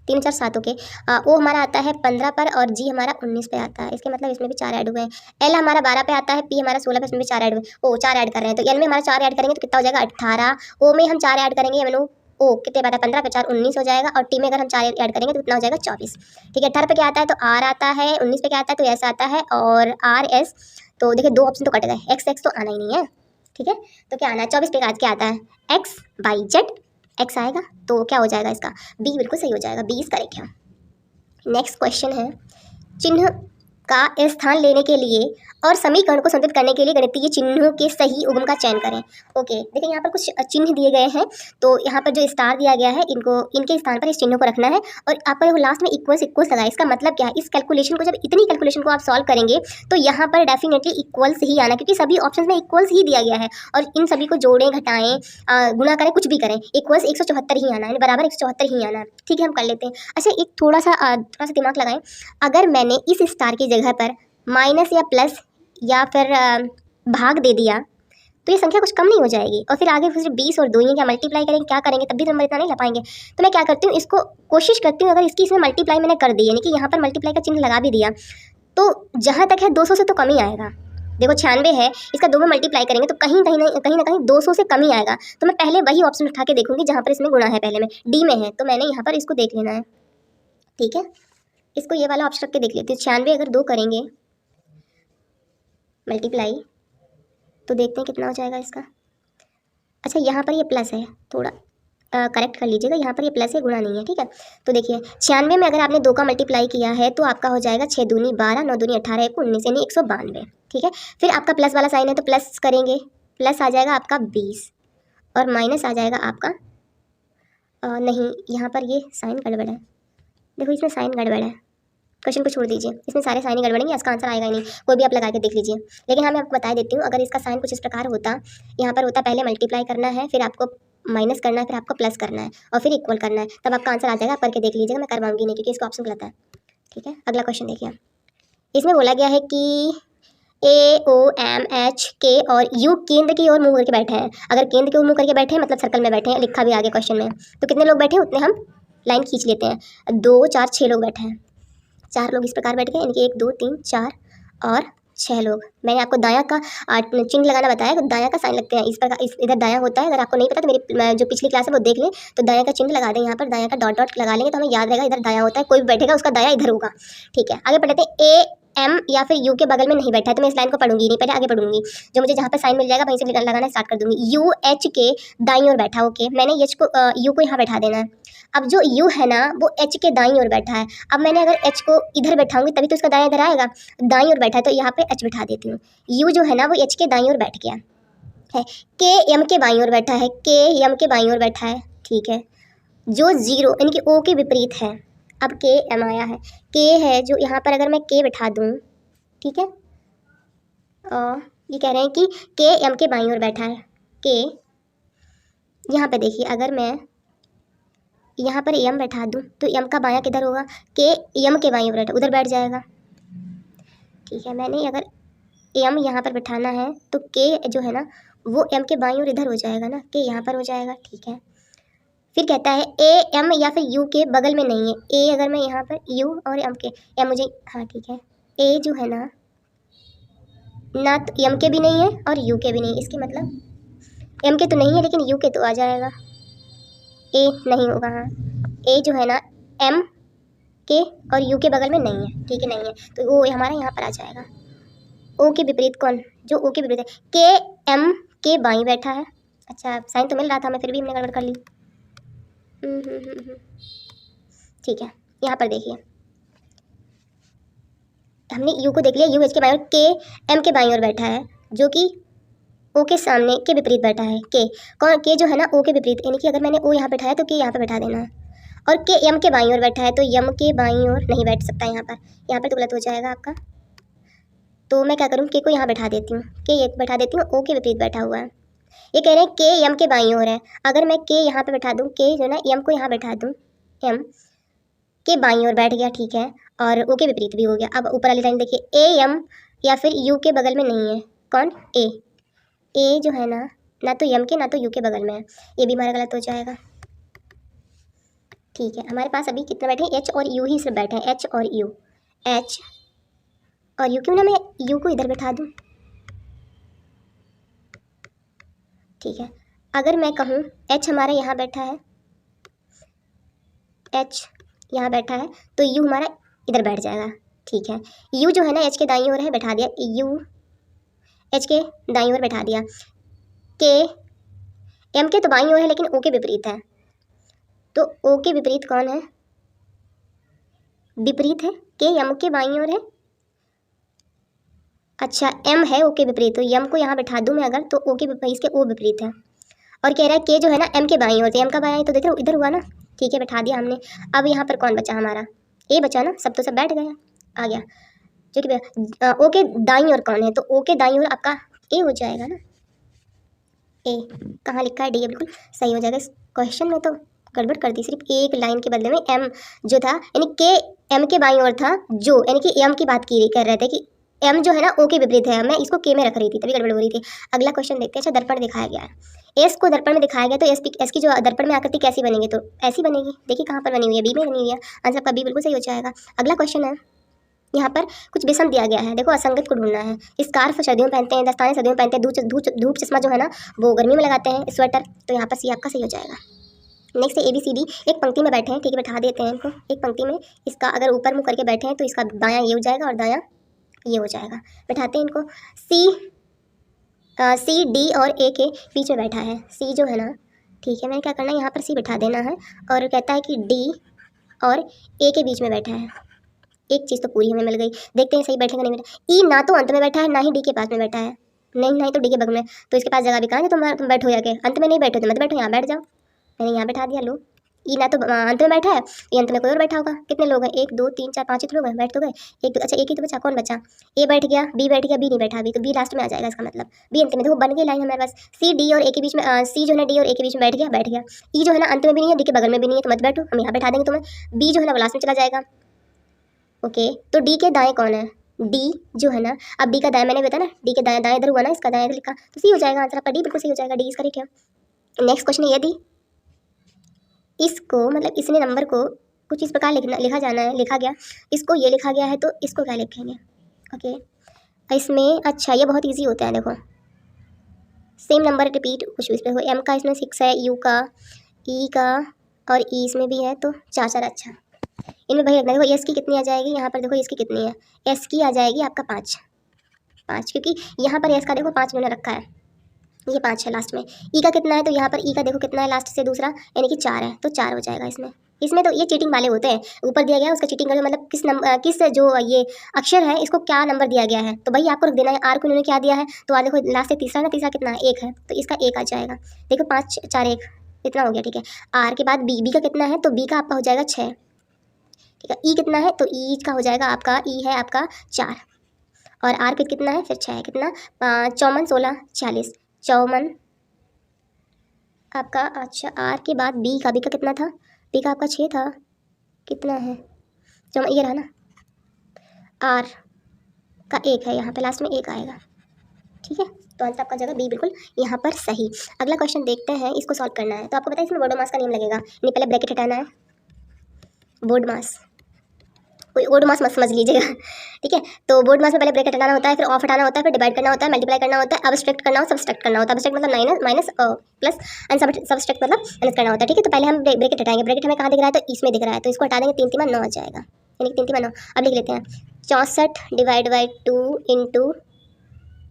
3 4 7 ओके। ओ हमारा आता है 15 पर और जी हमारा 19 पे आता है, इसके मतलब इसमें भी 4 ऐड हुए हैं। एल हमारा 12 पे आता है, पी हमारा 16 पे, इसमें भी 4 ऐड हुए। ओ 4 ऐड कर रहे हैं, तो एल में हमारा 4 ऐड करेंगे तो कितना हो जाएगा 18। ओ में हम 4 ऐड करेंगे एम ओ कितने पे आता है 15 पे 4 19 हो जाएगा, और टी में अगर हम 4 ऐड करेंगे तो कितना हो जाएगा 24। ठीक है, 18 पे क्या आता है तो आर आता है, 19 पे क्या आता है तो एस आता है, और आर एस। तो देखिए 2 ऑप्शन तो कट गए, एक्स एक्स तो आना ही नहीं है। ठीक है, तो क्या आना है 24 पे क्या आता है एक्स वाई जेड, एक्स आएगा तो क्या हो जाएगा इसका बी, बिल्कुल सही हो जाएगा, बी इज करेक्ट है। नेक्स्ट क्वेश्चन है, चिन्ह का स्थान लेने के लिए और समीकरण को संतुलित करने के लिए गणितीय चिन्हों के सही उगम का चयन करें। ओके, देखिए यहाँ पर कुछ चिन्ह दिए गए हैं, तो यहाँ पर जो स्टार दिया गया है इनको इनके स्थान पर इस चिन्हों को रखना है, और आपको लास्ट में इक्वल्स इक्वल्स लगाए। इसका मतलब क्या है, इस कैलकुलेशन को जब इतनी कैलकुलेशन को आप सॉल्व करेंगे तो यहाँ पर डेफिनेटली इक्वल्स ही आना, क्योंकि सभी ऑप्शन में इक्वल्स ही दिया गया है, और इन सभी को जोड़ें घटाएं गुणा करें कुछ भी करें, इक्वल्स 174 ही आना है, बराबर 174 ही आना है। ठीक है, हम कर लेते हैं। अच्छा, एक थोड़ा सा दिमाग लगाएं, अगर मैंने इस स्टार की जगह पर माइनस या प्लस या फिर भाग दे दिया तो ये संख्या कुछ कम नहीं हो जाएगी, और फिर आगे फिर 20 और 2 ही क्या मल्टीप्लाई करेंगे, क्या करेंगे, तब भी नंबर इतना नहीं ला पाएंगे। तो मैं क्या करती हूँ, इसको कोशिश करती हूँ अगर इसकी इसमें मल्टीप्लाई मैंने कर दी, यानी कि यहाँ पर मल्टीप्लाई का चिन्ह लगा भी दिया, तो जहाँ तक है 200 से तो कम ही आएगा। देखो 96 है, इसका 2 में मल्टीप्लाई करेंगे तो कहीं ना कहीं 200 से कम ही आएगा। तो मैं पहले वही ऑप्शन उठा के देखूंगी जहाँ पर इसमें गुणा है, पहले में डी में है, तो मैंने यहाँ पर इसको देख लेना है। ठीक है, इसको ये वाला ऑप्शन रख के देख लेती हूँ। 96 अगर 2 करेंगे मल्टीप्लाई तो देखते हैं कितना हो जाएगा इसका। अच्छा, यहाँ पर ये प्लस है, थोड़ा करेक्ट कर लीजिएगा, यहाँ पर ये प्लस है, गुणा नहीं है। ठीक है, तो देखिए 96 में अगर आपने 2 का मल्टीप्लाई किया है तो आपका हो जाएगा 6 दूनी 12, 9 दूनी 18, 1 19, यानी 192। ठीक है, फिर आपका प्लस वाला साइन है तो प्लस करेंगे, प्लस आ जाएगा आपका 20, और माइनस आ जाएगा आपका नहीं, यहाँ पर ये साइन गड़बड़ है, देखो इसमें साइन गड़बड़ है, क्वेश्चन को छोड़ दीजिए, इसमें सारे साइन ही गड़बड़ेंगे, इसका आंसर आएगा ही नहीं, कोई भी आप लगा के देख लीजिए। लेकिन हाँ, मैं आपको बता देती हूँ, अगर इसका साइन कुछ इस प्रकार होता, यहाँ पर होता पहले मल्टीप्लाई करना है, फिर आपको माइनस करना है, फिर आपको प्लस करना है, और फिर इक्वल करना है, तब आपका आंसर आ जाएगा। आप करके देख लीजिएगा, मैं करवाऊंगी नहीं क्योंकि इसका ऑप्शन गलत है। ठीक है, अगला क्वेश्चन देखिए, इसमें बोला गया है कि ए ओ एम एच के और यू केंद्र की ओर मुँह करके बैठे हैं। अगर केंद्र की ओर मुँह करके बैठे हैं मतलब सर्कल में बैठे हैं, लिखा भी आगे क्वेश्चन में, तो कितने लोग बैठे हैं उतने हम लाइन खींच लेते हैं। 2 4 6 लोग बैठे हैं, 4 लोग इस प्रकार बैठ गए, यानी कि 1 2 3 4 और 6 लोग। मैंने आपको दायां का चिन्ह लगाना बताया, तो दायां का साइन लगते हैं इस प्रकार, इधर दायां होता है। अगर आपको नहीं पता तो मेरी जो पिछली क्लास है वो देख लें, तो दायां का चिन्ह लगा दें, यहाँ पर दायां का डॉट डॉट लगा लेंगे तो हमें याद रहेगा इधर दायां होता है, कोई भी बैठेगा उसका दायां इधर होगा। ठीक है, आगे पढ़ते हैं। ए एम या फिर यू के बगल में नहीं बैठा है तो मैं इस लाइन को पढ़ूंगी नहीं, पहले आगे पढ़ूंगी, जो मुझे जहाँ पर साइन मिल जाएगा वहीं से लगाना स्टार्ट कर दूंगी। यू एच के दाईं ओर बैठा, ओके, मैंने यू को यहाँ बैठा देना है। अब जो यू है ना वो एच के दाईं ओर बैठा है, अब मैंने अगर एच को इधर बैठाऊंगी तभी तो उसका दायां इधर आएगा, दाईं ओर बैठा है तो यहाँ पे एच बैठा देती हूँ। यू जो है ना वो एच के दाईं ओर बैठ गया है, के एम के बाईं ओर बैठा है, के एम के बाईं ओर बैठा है। ठीक है, जो 0 यानी कि ओ के विपरीत है, अब के एम आया है, के है जो यहाँ पर अगर मैं के बैठा दूँ, ठीक है, ये कह रहे हैं कि के एम के बाईं ओर बैठा है, के यहाँ पे देखिए अगर मैं यहाँ पर एम बैठा दूँ तो एम का बायां किधर होगा, के एम के बाईं ओर उधर बैठ जाएगा। ठीक है, मैंने अगर एम यहाँ पर बैठाना है तो के जो है ना वो एम के बाईं ओर इधर हो जाएगा ना, के यहाँ पर हो जाएगा। ठीक है, फिर कहता है ए एम या फिर यू के बगल में नहीं है। ए अगर मैं यहाँ पर यू और एम के, एम मुझे, हाँ ठीक है, ए जो है ना तो एम के भी नहीं है और यू के भी नहीं, इसकी मतलब एम के तो नहीं है लेकिन यू के तो आ जाएगा, ए नहीं होगा। हाँ, ए जो है ना एम के और यू के बगल में नहीं है, ठीक है, नहीं है तो वो हमारा यहाँ पर आ जाएगा। ओ के विपरीत कौन, जो ओ के विपरीत है, के एम के बाईं बैठा है। अच्छा, साइन तो मिल रहा था, मैं फिर भी हमने गड़बड़ कर ली। ठीक है, यहाँ पर देखिए हमने यू को देख लिया, यू एच के बाईं ओर, के एम के बाईं ओर बैठा है, जो कि ओ के सामने के विपरीत बैठा है। के कौन, के जो है ना ओ के विपरीत, यानी कि अगर मैंने ओ यहाँ बैठाया तो के यहाँ पे बैठा देना है, और के एम के बाईं ओर बैठा है तो यम के बाईं ओर नहीं बैठ सकता यहाँ पर तो गलत हो जाएगा आपका। तो मैं क्या करूँ, के को यहाँ बैठा देती हूँ, के एक बैठा देती हूँ, ओ के विपरीत बैठा हुआ है। ये कह रहे हैं के एम के बाईं ओर है, अगर मैं के यहाँ पे बैठा दूँ, के जो ना एम को यहाँ बैठा दूँ, एम के बाईं ओर बैठ गया। ठीक है, और ओ के विपरीत भी हो गया। अब ऊपर वाली लाइन देखिए, ए एम या फिर यू के बगल में नहीं है, कौन, ए जो है ना तो एम के ना तो यू के बगल में है, ये भी हमारा गलत हो जाएगा। ठीक है, हमारे पास अभी कितने बैठे हैं, एच और यू ही सिर्फ बैठे हैं, एच और यू, एच और यू। क्यों ना मैं यू को इधर बैठा दूँ। ठीक है, अगर मैं कहूँ एच हमारा यहाँ बैठा है, एच यहाँ बैठा है, तो यू हमारा इधर बैठ जाएगा। ठीक है, यू जो है ना एच के दाईं ओर है, बैठा दिया, यू एच के दाईं ओर बैठा दिया। के एम के तो बाईं ओर है लेकिन ओ के विपरीत है, तो ओ के विपरीत कौन है, विपरीत है, के एम के बाईं ओर है। अच्छा, एम है ओ के विपरीत, तो एम को यहाँ बैठा दूँ मैं अगर, तो ओ के विपरीत, इसके ओ विपरीत है। और कह रहा है के जो है ना एम के बाईं ओर, तो एम का बाईं तो देख रहे हो इधर हुआ ना। ठीक है, बैठा दिया हमने। अब यहाँ पर कौन बचा हमारा, ए बचा ना, सब तो सब बैठ गए, आ गया। जो कि ओ के दाईं ओर कौन है, तो ओ के दाईं ओर आपका ए हो जाएगा ना। ए कहाँ लिखा है, डी है, बिल्कुल सही हो जाएगा। इस क्वेश्चन में तो गड़बड़ कर दी, सिर्फ एक लाइन के बदले में एम जो था, यानी के एम के बाईं ओर था, जो यानी कि एम की बात की कर रहे थे कि एम जो है ना ओ के विपरीत है, मैं इसको के में रख रही थी, तभी गड़बड़ हो रही थी। अगला क्वेश्चन देखते हैं। अच्छा, दर्पण दिखाया गया है, एस को दर्पण में दिखाया गया, तो एस की जो दर्पण में आकृति कैसी बनेगी, तो ऐसी बनेगी। देखिए कहाँ पर बनी हुई है, बी में बनी हुई है, आंसर का बी बिल्कुल सही हो जाएगा। अगला क्वेश्चन है, यहाँ पर कुछ विषम दिया गया है, देखो असंगत को ढूंढना है। स्कार्फ सर्दियों में पहनते हैं, दस्ताने सर्दियों में पहनते हैं, धूप चश्मा जो है ना वो गर्मी में लगाते हैं, स्वेटर, तो यहाँ पर सी आपका सही हो जाएगा। नेक्स्ट है ABCD, एक पंक्ति में बैठे हैं, ठीक है, बैठा देते हैं इनको एक पंक्ति में। इसका अगर ऊपर मुँह करके बैठे हैं तो इसका दायां ये हो जाएगा और दायां ये हो जाएगा। बैठाते हैं इनको। सी डी और ए के बीच में बैठा है, सी जो है ना, ठीक है, मैंने क्या करना है यहाँ पर सी बैठा देना है, और कहता है कि डी और ए के बीच में बैठा है। एक चीज़ तो पूरी हमें मिल गई, देखते हैं सही बैठेगा नहीं बैठा। ई ना तो अंत में बैठा है, ना ही डी के पास में बैठा है, नहीं तो डी के बगल में, तो इसके पास जगह भी कहाँ है, तुम बैठो जाके, अंत में नहीं बैठो तो मत बैठो, यहाँ बैठ जाओ। मैंने यहाँ बैठा दिया, लो। ई ना तो अंत में बैठा है, ये अंत में कोई और बैठा होगा। कितने लोग हैं, 1 2 3 4 5 ही तो लोग हैं, बैठ तो गए। एक अच्छा, एक ही तो बचा, कौन बचा, ए बैठ गया, बी बैठ गया, बी नहीं बैठा अभी, तो बी लास्ट में आ जाएगा, इसका मतलब बी अंत में। देखो बन गई लाइन हमारे पास, सी डी और ए के बीच में, सी जो है ना डी और ए के बीच में बैठ गया। ई जो है ना अंत में भी नहीं है, डी के बगल में भी नहीं है, तो मत बैठो, हम यहाँ बैठा देंगे तुम्हें। बी जो है ना वो लास्ट में चला जाएगा। ओके, तो डी के दाएं कौन है, डी जो है ना, अब डी का दाएं मैंने बताया ना, डी के दाएं दाएं इधर हुआ ना, इसका दाएं इधर लिखा, तो सी हो जाएगा आंसर आपका, डी बिल्कुल सही हो जाएगा, डी इसका ठीक है। नेक्स्ट क्वेश्चन, यदि इसको मतलब इसने नंबर को कुछ इस प्रकार लिखा जाना है, लिखा गया, इसको ये लिखा गया है, तो इसको क्या लिखेंगे। ओके, इसमें अच्छा ये बहुत इजी होता है, देखो सेम नंबर रिपीट कुछ भी, इसमें एम का इसमें 6 है, यू का, ई का और ई इसमें भी है, तो 4 4। अच्छा, इनमें भाई रखना, देखो एस की कितनी आ जाएगी, यहाँ पर देखो एस की कितनी है, एस की आ जाएगी आपका 5, क्योंकि यहाँ पर एस का देखो 5 मैंने रखा है, ये 5 है लास्ट में। ई का कितना है, तो यहाँ पर ई का देखो कितना है लास्ट से दूसरा, यानी कि 4 है, तो 4 हो जाएगा इसमें तो ये चीटिंग वाले होते हैं, ऊपर दिया गया है उसका चीटिंग करके, मतलब किस जो ये अक्षर है इसको क्या नंबर दिया गया है, तो भाई आपको रख देना है। आर को इन्होंने क्या दिया है, तो आर देखो लास्ट से तीसरा ना, तीसरा कितना है, 1 है, तो इसका 1 आ जाएगा। देखो 5 4 1 इतना हो गया, ठीक है। आर के बाद बी का कितना है, तो बी का आपका हो जाएगा 6, ठीक है। ई कितना है, तो ई का हो जाएगा आपका, ई है आपका 4, और आर पे कितना है, फिर 6 है, कितना 54 16 40 54 आपका। अच्छा, आर के बाद बी का कितना था, बी का आपका 6 था, कितना है, ये रहा ना, आर का 1 है, यहाँ पे लास्ट में 1 आएगा, ठीक है। तो आंसर आपका जगह बी बिल्कुल यहाँ पर सही। अगला क्वेश्चन देखते हैं, इसको सॉल्व करना है, तो आपको पता है इसमें बोर्ड मास का नियम लगेगा, नहीं पहले ब्रैकेट हटाना है, बोर्ड मास, कोई ओड मास मत समझ लीजिएगा, ठीक है। तो बोर्ड मास में पहले ब्रैकेट हटाना होता है, फिर ऑफ हटाना होता है, फिर डिवाइड करना होता है, मल्टीप्लाई करना होता है, अबस्ट्रैक्ट करना हो, सबस्ट्रैक्ट करना होता है। अबस्ट्रैक्ट मतलब माइनस प्लस, एंड सबस्ट्रैक्ट मतलब माइनस करना होता है, ठीक है। तो पहले हम ब्रैकेट हटाएंगे, ब्रैकेट हमें कहाँ दिख रहा है, तो इसमें दिख रहा है, तो इसको हटा देंगे, 3 3 9 आ जाएगा, यानी कि 3 3 9। अब लिख लेते हैं 64 डिवाइड बाई 2 इंटू,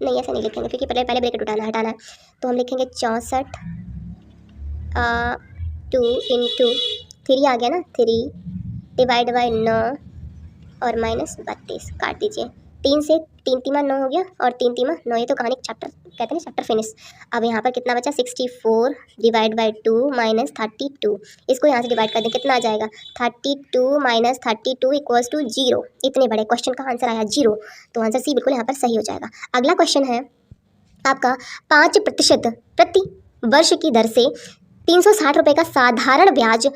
नहीं ऐसा नहीं लिखेंगे क्योंकि पहले ब्रैकेट हटाना है, तो हम लिखेंगे 64 2 इंटू 3 आ गया ना, 3 डिवाइड बाई 9 और माइनस 32, काट दीजिए, 3 से 3 3 9 हो गया, और 3 3 9, ये तो कहानी चैप्टर कहते हैं ना, चैप्टर फिनिश। अब यहाँ पर कितना बचा, 64 डिवाइड बाई 2 माइनस 32, इसको यहाँ से डिवाइड कर दें, कितना आ जाएगा, 32 माइनस 32 इक्वल्स टू 0। इतने बड़े क्वेश्चन का आंसर आया 0, तो आंसर सी बिल्कुल यहाँ पर सही हो जाएगा। अगला क्वेश्चन है आपका, 5% प्रति वर्ष की दर से 360 रुपये का साधारण ब्याज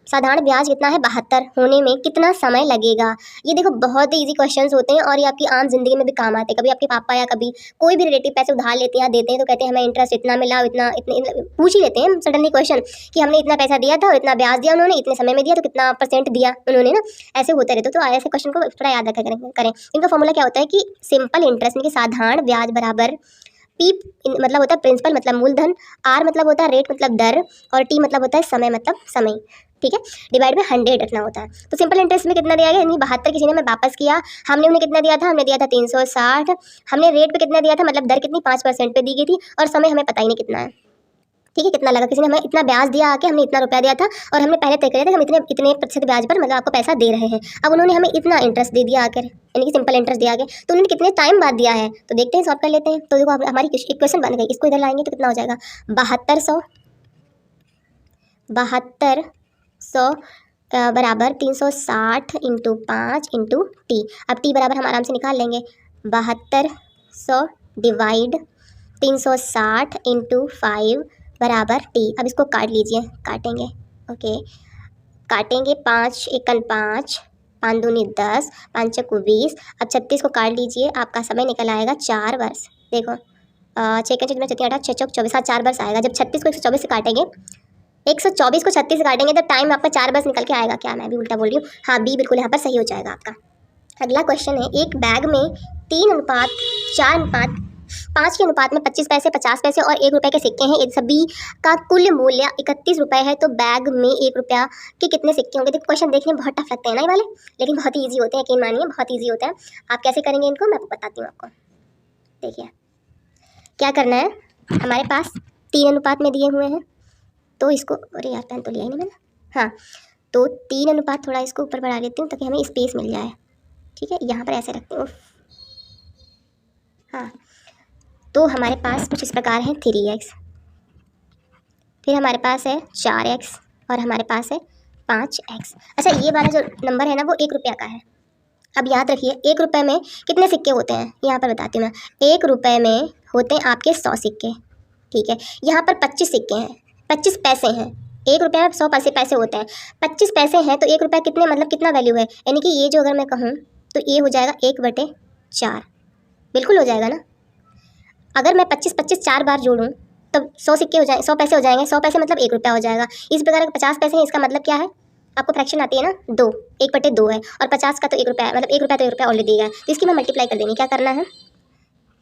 साधारण ब्याज कितना है 72 होने में कितना समय लगेगा। ये देखो बहुत ही इजी क्वेश्चंस होते हैं और ये आपकी आम जिंदगी में भी काम आते हैं। कभी आपके पापा या कभी कोई भी रिलेटिव पैसे उधार लेते हैं या देते हैं तो कहते हैं हमें इंटरेस्ट इतना मिला, इतना इतने पूछ ही लेते हैं सडनली क्वेश्चन कि हमने इतना पैसा दिया था और इतना ब्याज दिया उन्होंने, इतने समय में दिया तो कितना परसेंट दिया उन्होंने ना, ऐसे होते रहते। तो ऐसे क्वेश्चन को थोड़ा याद रखा करें। इनका फॉर्मूला क्या होता है कि सिंपल इंटरेस्ट यानी कि साधारण ब्याज बराबर पी मतलब होता है प्रिंसिपल मतलब मूलधन, आर मतलब होता है रेट मतलब दर, और टी मतलब होता है समय मतलब समय, ठीक है, डिवाइड में 100 रखना होता है। तो सिंपल इंटरेस्ट में कितना दिया गया, यानी 72 किसी ने हमें वापस किया, हमने उन्हें कितना दिया था, हमने दिया था 360, हमने रेट पे कितना दिया था मतलब दर कितनी 5% पे दी गई थी, और समय हमें पता ही नहीं कितना है, ठीक है, कितना लगा, किसी ने हमें इतना ब्याज दिया आके, हमने इतना रुपया दिया था और हमने पहले तय किया था कि हम इतने प्रतिशत ब्याज पर मतलब आपको पैसा दे रहे हैं। अब उन्होंने हमें इतना इंटरेस्ट दे दिया आकर, यानी कि सिंपल इंटरेस्ट दिया गया, तो उन्होंने कितने टाइम बाद दिया है, तो देखते हैं, सॉल्व कर लेते हैं। तो देखो हमारी इक्वेशन बन गई, इसको इधर लाएंगे तो कितना हो जाएगा 7200 बराबर 360 इंटू 5 इंटू टी। अब टी बराबर हम आराम से निकाल लेंगे, 7200 डिवाइड 360 इंटू 5 बराबर टी। अब इसको काट लीजिए, काटेंगे, ओके, काटेंगे, 5 एकन 5, 5 दूनी 10, 5 चक्कू 20। अब 36 को काट लीजिए, आपका समय निकल आएगा 4 वर्ष। देखो 6 एकन 6 7 8 6 चौक 24, 4 वर्ष आएगा। जब 36 को 124 से काटेंगे, 124 को 36 से काटेंगे तो टाइम आपका 4 वर्ष निकल के आएगा। क्या मैं भी उल्टा बोल रही हूँ? हाँ, बी बिल्कुल यहाँ पर सही हो जाएगा आपका। अगला क्वेश्चन है, एक बैग में 3:4:5 के अनुपात में 25 पैसे, 50 पैसे और 1 रुपये के सिक्के हैं। इन सभी का कुल मूल्य 31 रुपये है, तो बैग में 1 रुपया के कितने सिक्के होंगे? देखो क्वेश्चन देखने में बहुत टफ लगते हैं ना ये वाले, लेकिन बहुत ही ईजी होते हैं, यकीन मानिए बहुत ईजी होते हैं। आप कैसे करेंगे इनको मैं बताती हूँ आपको। देखिए क्या करना है, हमारे पास 3 अनुपात में दिए हुए हैं, तो इसको, अरे यार पेन तो लिया ही नहीं मैंने, हाँ, तो 3 अनुपात, थोड़ा इसको ऊपर बढ़ा लेती हूँ ताकि हमें स्पेस मिल जाए, ठीक है, यहाँ पर ऐसे रखती हूँ, हाँ। तो हमारे पास कुछ इस प्रकार है 3x, फिर हमारे पास है 4x और हमारे पास है 5x। अच्छा, ये वाला जो नंबर है ना वो 1 रुपया का है। अब याद रखिए 1 रुपये में कितने सिक्के होते हैं, यहाँ पर बताती हूँ मैं। 1 रुपये में होते हैं आपके 100 सिक्के, ठीक है, यहाँ पर 25 सिक्के हैं, 25 पैसे हैं। 1 रुपये में 100 पैसे होते हैं, 25 पैसे हैं, तो 1 रुपया कितने मतलब कितना वैल्यू है, यानी कि ये जो अगर मैं कहूँ तो ये हो जाएगा 1/4, बिल्कुल हो जाएगा ना। अगर मैं 25 4 बार जोड़ूँ तब 100 सिक्के हो जाए, 100 पैसे हो जाएंगे, 100 पैसे मतलब 1 रुपया हो जाएगा। इस प्रकार अगर 50 पैसे हैं, इसका मतलब क्या है, आपको फ्रैक्शन आती है ना 2, 1/2 है, और 50 का तो 1 रुपया है, मतलब 1 रुपया तो 1 रुपया ऑलरेडी दिया है, तो इसकी मैं मल्टीप्लाई कर देंगे। क्या करना है,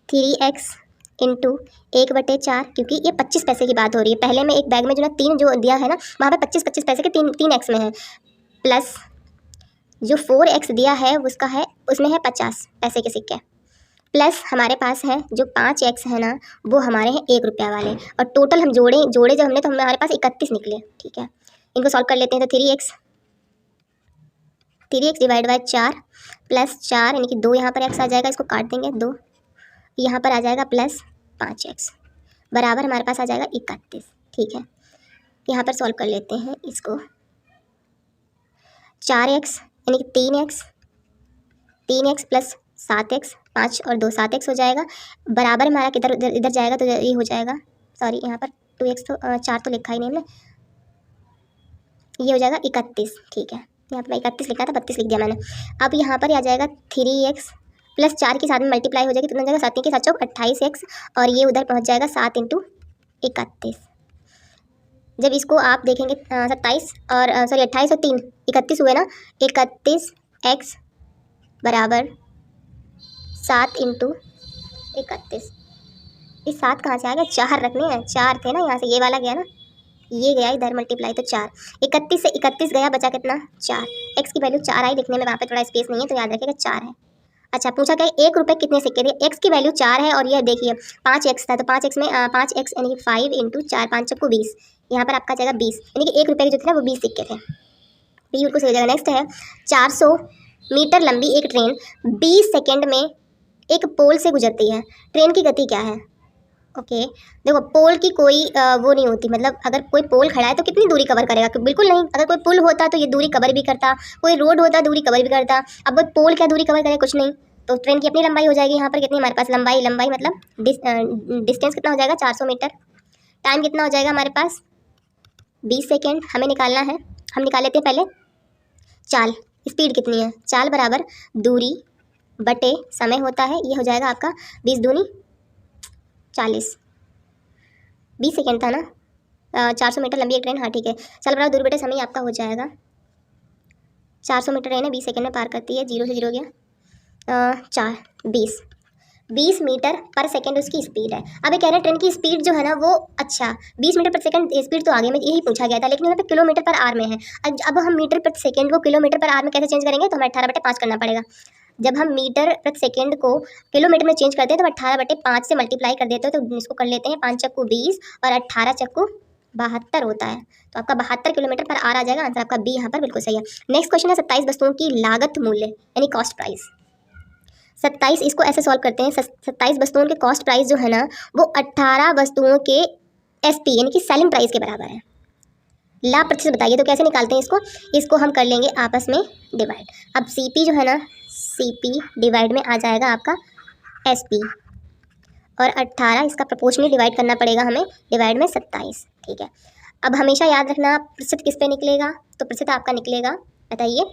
3x इंटू 1/4, क्योंकि ये 25 पैसे की बात हो रही है। पहले में एक बैग में जो ना 3 जो दिया है ना, वहाँ पे 25 पैसे के 3x में है, प्लस जो 4x दिया है उसका है, उसमें है 50 पैसे के सिक्के, प्लस हमारे पास है जो 5x है ना, वो हमारे हैं 1 रुपया वाले, और टोटल हम जोड़े जब हमने तो हमारे पास 31 निकले, ठीक है। इनको सॉल्व कर लेते हैं, तो 3x डिवाइड बाय 4 प्लस 4 यानी कि 2 यहाँ पर x आ जाएगा, इसको काट देंगे, 2 यहाँ पर आ जाएगा, प्लस 5x बराबर हमारे पास आ जाएगा 31, ठीक है। यहाँ पर सॉल्व कर लेते हैं इसको, 4x यानी कि 3x प्लस 7x, 5 और 2 7x हो जाएगा, बराबर हमारा किधर इधर जाएगा तो ये हो जाएगा, सॉरी यहाँ पर 2x तो 4 तो लिखा ही नहीं हमने, ये हो जाएगा 31, ठीक है। यहाँ पर 31 लिखा था, 32 लिख दिया मैंने। अब यहाँ पर आ जाएगा 3x प्लस 4 के साथ में मल्टीप्लाई हो जाएगी, कितना हो जाएगा 7 के 7 चौक 28x, और ये उधर पहुँच जाएगा 7 इंटू 31। जब इसको आप देखेंगे 27 और सॉरी 28 और 3 31 हुए ना, 31x बराबर 7 इंटू 31। इस 7 कहाँ से आ गया, 4 रखने हैं, 4 थे ना, यहाँ से ये वाला गया ना, ये गया इधर मल्टीप्लाई, तो 4, 31 से 31 गया, बचा कितना 4, x की वैल्यू 4 आई, लिखने में वहाँ पे थोड़ा स्पेस नहीं है तो याद रखिएगा 4 है। अच्छा, पूछा क्या 1 रुपये कितने सिक्के थे, x की वैल्यू 4 है, और ये देखिए 5x था, तो 5x में 5x यानी कि 5 इंटू 4, 5 चक्कू 20, यहाँ पर आपका जाएगा 20, यानी कि 1 रुपये के जो थे ना वो 20 सिक्के थे, बी बिल्कुल सही हो जाएगा। नेक्स्ट है 400 मीटर लंबी एक ट्रेन 20 सेकेंड में एक पोल से गुजरती है, ट्रेन की गति क्या है? ओके, देखो पोल की कोई वो नहीं होती, मतलब अगर कोई पोल खड़ा है तो कितनी दूरी कवर करेगा, बिल्कुल नहीं। अगर कोई पुल होता तो ये दूरी कवर भी करता, कोई रोड होता दूरी कवर भी करता, अब वो पोल क्या दूरी कवर करे, कुछ नहीं। तो ट्रेन की अपनी लंबाई हो जाएगी, यहाँ पर कितनी हमारे पास लंबाई मतलब डिस्टेंस कितना हो जाएगा 400 मीटर, टाइम कितना हो जाएगा हमारे पास 20 सेकेंड हमें निकालना है। हम निकाल लेते हैं पहले चाल, स्पीड कितनी है, चाल बराबर दूरी बटे समय होता है, ये हो जाएगा आपका 20 दूनी 40, 20 सेकेंड था ना, 400 मीटर लंबी एक ट्रेन, हाँ ठीक है। चाल बराबर दूरी बटे समय आपका हो जाएगा 400 मीटर ट्रेन है 20 सेकेंड में पार करती है, 0 से 0 गया 20 मीटर पर सेकंड उसकी स्पीड है। अब ये कह रहे हैं ट्रेन की स्पीड जो है ना वो 20 मीटर पर सेकंड स्पीड तो आगे में यही पूछा गया था, लेकिन यहाँ पे किलोमीटर पर आवर में है। अब हम मीटर पर सेकंड को किलोमीटर पर आवर में कैसे चेंज करेंगे, तो हमें 18/5 करना पड़ेगा। जब हम मीटर प्रति सेकंड को किलोमीटर में चेंज करते हैं तो 18/5 से मल्टीप्लाई कर देते हैं, तो इसको कर लेते हैं 5 चक्कू 20 और 18 चक्कू 72 होता है, तो आपका 72 किलोमीटर पर आवर आ जाएगा। आंसर आपका बी यहाँ पर बिल्कुल सही है। नेक्स्ट क्वेश्चन है 27 वस्तुओं की लागत मूल्य यानी कॉस्ट प्राइस। 27 इसको ऐसे सॉल्व करते हैं, 27 वस्तुओं के कॉस्ट प्राइस जो है ना वो 18 वस्तुओं के एसपी यानी कि सेलिंग प्राइस के बराबर है। लाभ प्रतिशत बताइए, तो कैसे निकालते हैं इसको हम कर लेंगे आपस में डिवाइड। अब सीपी जो है ना सीपी डिवाइड में आ जाएगा आपका एसपी और 18 इसका प्रोपोर्शनली डिवाइड करना पड़ेगा हमें, डिवाइड में 27, ठीक है। अब हमेशा याद रखना प्रतिशत किस पे निकलेगा, तो प्रतिशत आपका निकलेगा बताइए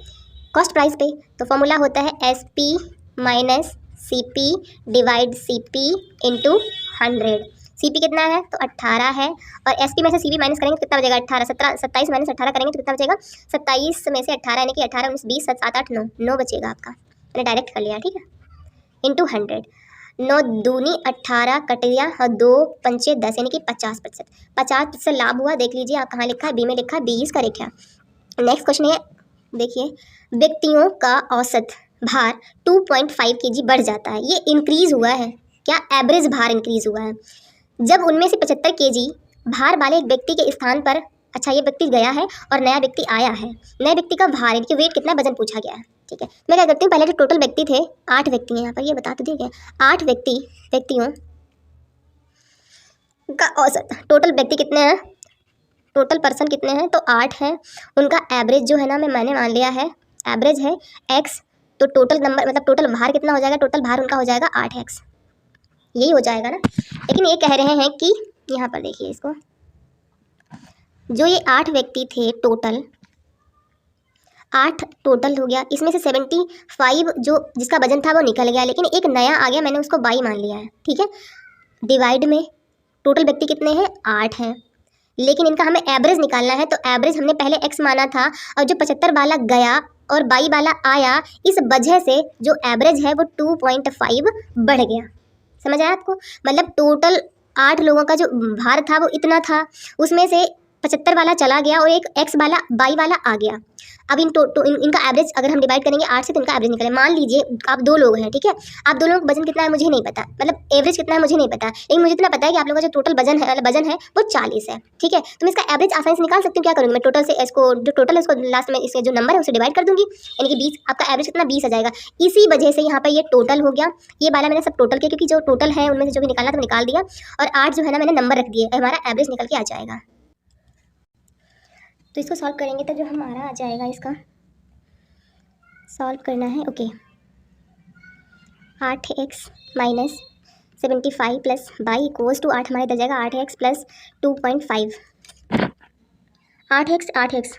कॉस्ट प्राइस पे, तो फॉर्मूला होता है SP minus CP divide CP into 100। CP कितना है तो 18 है और एसपी में से सीपी माइनस करेंगे तो कितना बचेगा 18, 27 माइनस 18 करेंगे तो कितना बचेगा 27 में से 18 यानी कि 18 19 20 7 8 9 बचेगा आपका, मैंने डायरेक्ट कर लिया, ठीक है, इंटू 100। 9 दूनी 18 कट गया और 2 पंचे 10 यानी कि 50%। 50% लाभ हुआ, देख लीजिए आप कहाँ लिखा है, बी में लिखा है, बी इज करेक्ट है। नेक्स्ट क्वेश्चन है देखिए, व्यक्तियों का औसत भार 2.5 kg बढ़ जाता है, ये इंक्रीज हुआ है क्या, एवरेज भार इंक्रीज हुआ है। जब उनमें से 75 kg भार वाले एक व्यक्ति के स्थान पर, अच्छा ये व्यक्ति गया है और नया व्यक्ति आया है, नए व्यक्ति का भार यानी कि वेट कितना वजन पूछा गया है, ठीक है। मैं क्या करती हूँ पहले जो टोटल व्यक्ति थे 8 व्यक्ति हैं यहाँ पर, ये बता तो दिया गया 8 व्यक्तियों का औसत, टोटल व्यक्ति कितने हैं, टोटल पर्सन कितने हैं तो 8 हैं, उनका एवरेज जो है ना मैंने मान लिया है एवरेज है x, तो टोटल नंबर मतलब टोटल भार कितना हो जाएगा, टोटल भार उनका हो जाएगा 8x, यही हो जाएगा ना। लेकिन ये कह रहे हैं कि यहाँ पर देखिए इसको, जो ये 8 व्यक्ति थे टोटल 8 टोटल हो गया, इसमें से 75 जो जिसका वजन था वो निकल गया, लेकिन एक नया आ गया, मैंने उसको 22 मान लिया है, ठीक है। डिवाइड में टोटल व्यक्ति कितने हैं 8 हैं, लेकिन इनका हमें एवरेज निकालना है, तो एवरेज हमने पहले x माना था और जो 75 वाला गया और 22 वाला आया, इस वजह से जो एवरेज है वो 2.5 बढ़ गया, समझ आया आपको। मतलब टोटल 8 लोगों का जो भार था वो इतना था, उसमें से 75 वाला चला गया और एक x वाला 22 वाला आ गया। अब इनका एवरेज अगर हम डिवाइड करेंगे 8 से तो इनका एवरेज निकले। मान लीजिए आप 2 लोग हैं, ठीक है, आप 2 लोगों का वजन कितना है मुझे नहीं पता, मतलब एवरेज कितना है मुझे नहीं पता, लेकिन मुझे इतना पता है कि आप लोगों का जो टोटल वजन है वो 40 है, ठीक है। तो मैं इसका एवरेज आसानी से निकाल सकती हूँ, क्या करूँगी मैं टोटल से इसको जो टोटल है उसको लास्ट में इसके जो नंबर है उसे डिवाइड कर दूँगी, यानी कि 20, आपका एवरेज कितना 20 आ जाएगा। इसी वजह से यहाँ पर ये टोटल हो गया, ये वाला मैंने सब टोटल किया क्योंकि जो टोटल है उनमें से जो भी निकालना था निकाल दिया, और 8 जो है ना मैंने नंबर रख दिए, हमारा एवरेज निकल के आ जाएगा। तो इसको सॉल्व करेंगे तो जो हमारा आ जाएगा, इसका सॉल्व करना है, okay. 8x minus 75 plus 22 equals to 8 हमारे इधर जाएगा 8x प्लस 2.5, 8x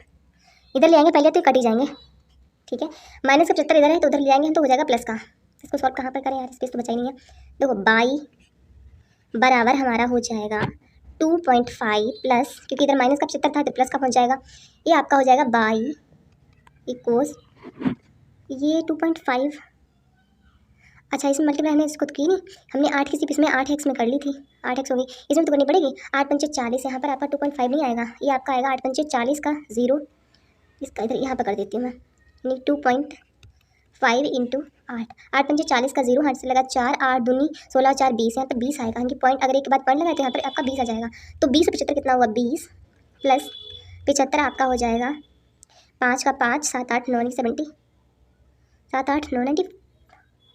इधर ले आएंगे पहले तो कट ही जाएंगे, ठीक है। माइनस का 75 इधर है तो उधर ले आएंगे तो हो जाएगा प्लस का। इसको सॉल्व कहाँ पर करें यार, स्पेस तो बचा ही नहीं है। देखो 22 बराबर हमारा हो जाएगा 2.5 प्लस, क्योंकि इधर माइनस का 75 था तो प्लस का पहुँच जाएगा, ये आपका हो जाएगा 22 इक्वल्स ये 2.5, अच्छा इसमें मल्टीप्लाई हमने इसको तो की नहीं, हमने 8 की सिर्फ इसमें 8x में कर ली थी, 8x होगी, इसमें तो करनी पड़ेगी। 8 पंचे 40, यहाँ पर आपका 2.5 नहीं आएगा, ये आपका आएगा 8 पंचे 40 का 0, इसका इधर यहाँ पर कर देती हूँ मैं, यानी 2.5 इंटू 8 पंचे 40 का 0, 8 से लगा 4, 8 दूनी 16 4 20, यहाँ पर 20 आएगा, यानी पॉइंट अगर एक के बाद पॉइंट लगाए तो यहाँ पर आपका 20 आ जाएगा। तो 20 से 75 कितना हुआ 20 प्लस 75 आपका हो जाएगा 5 का 5 7 8 9 70, 7 8 9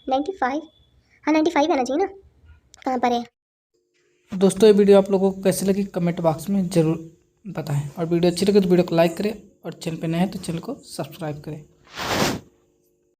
95, हाँ 95 आना चाहिए ना, कहाँ पर है। दोस्तों ये वीडियो आप लोगों को कैसे लगी कमेंट बॉक्स में ज़रूर बताएं, और वीडियो अच्छी लगे तो वीडियो को लाइक करें, और चैनल पे नए हैं तो चैनल को सब्सक्राइब करें।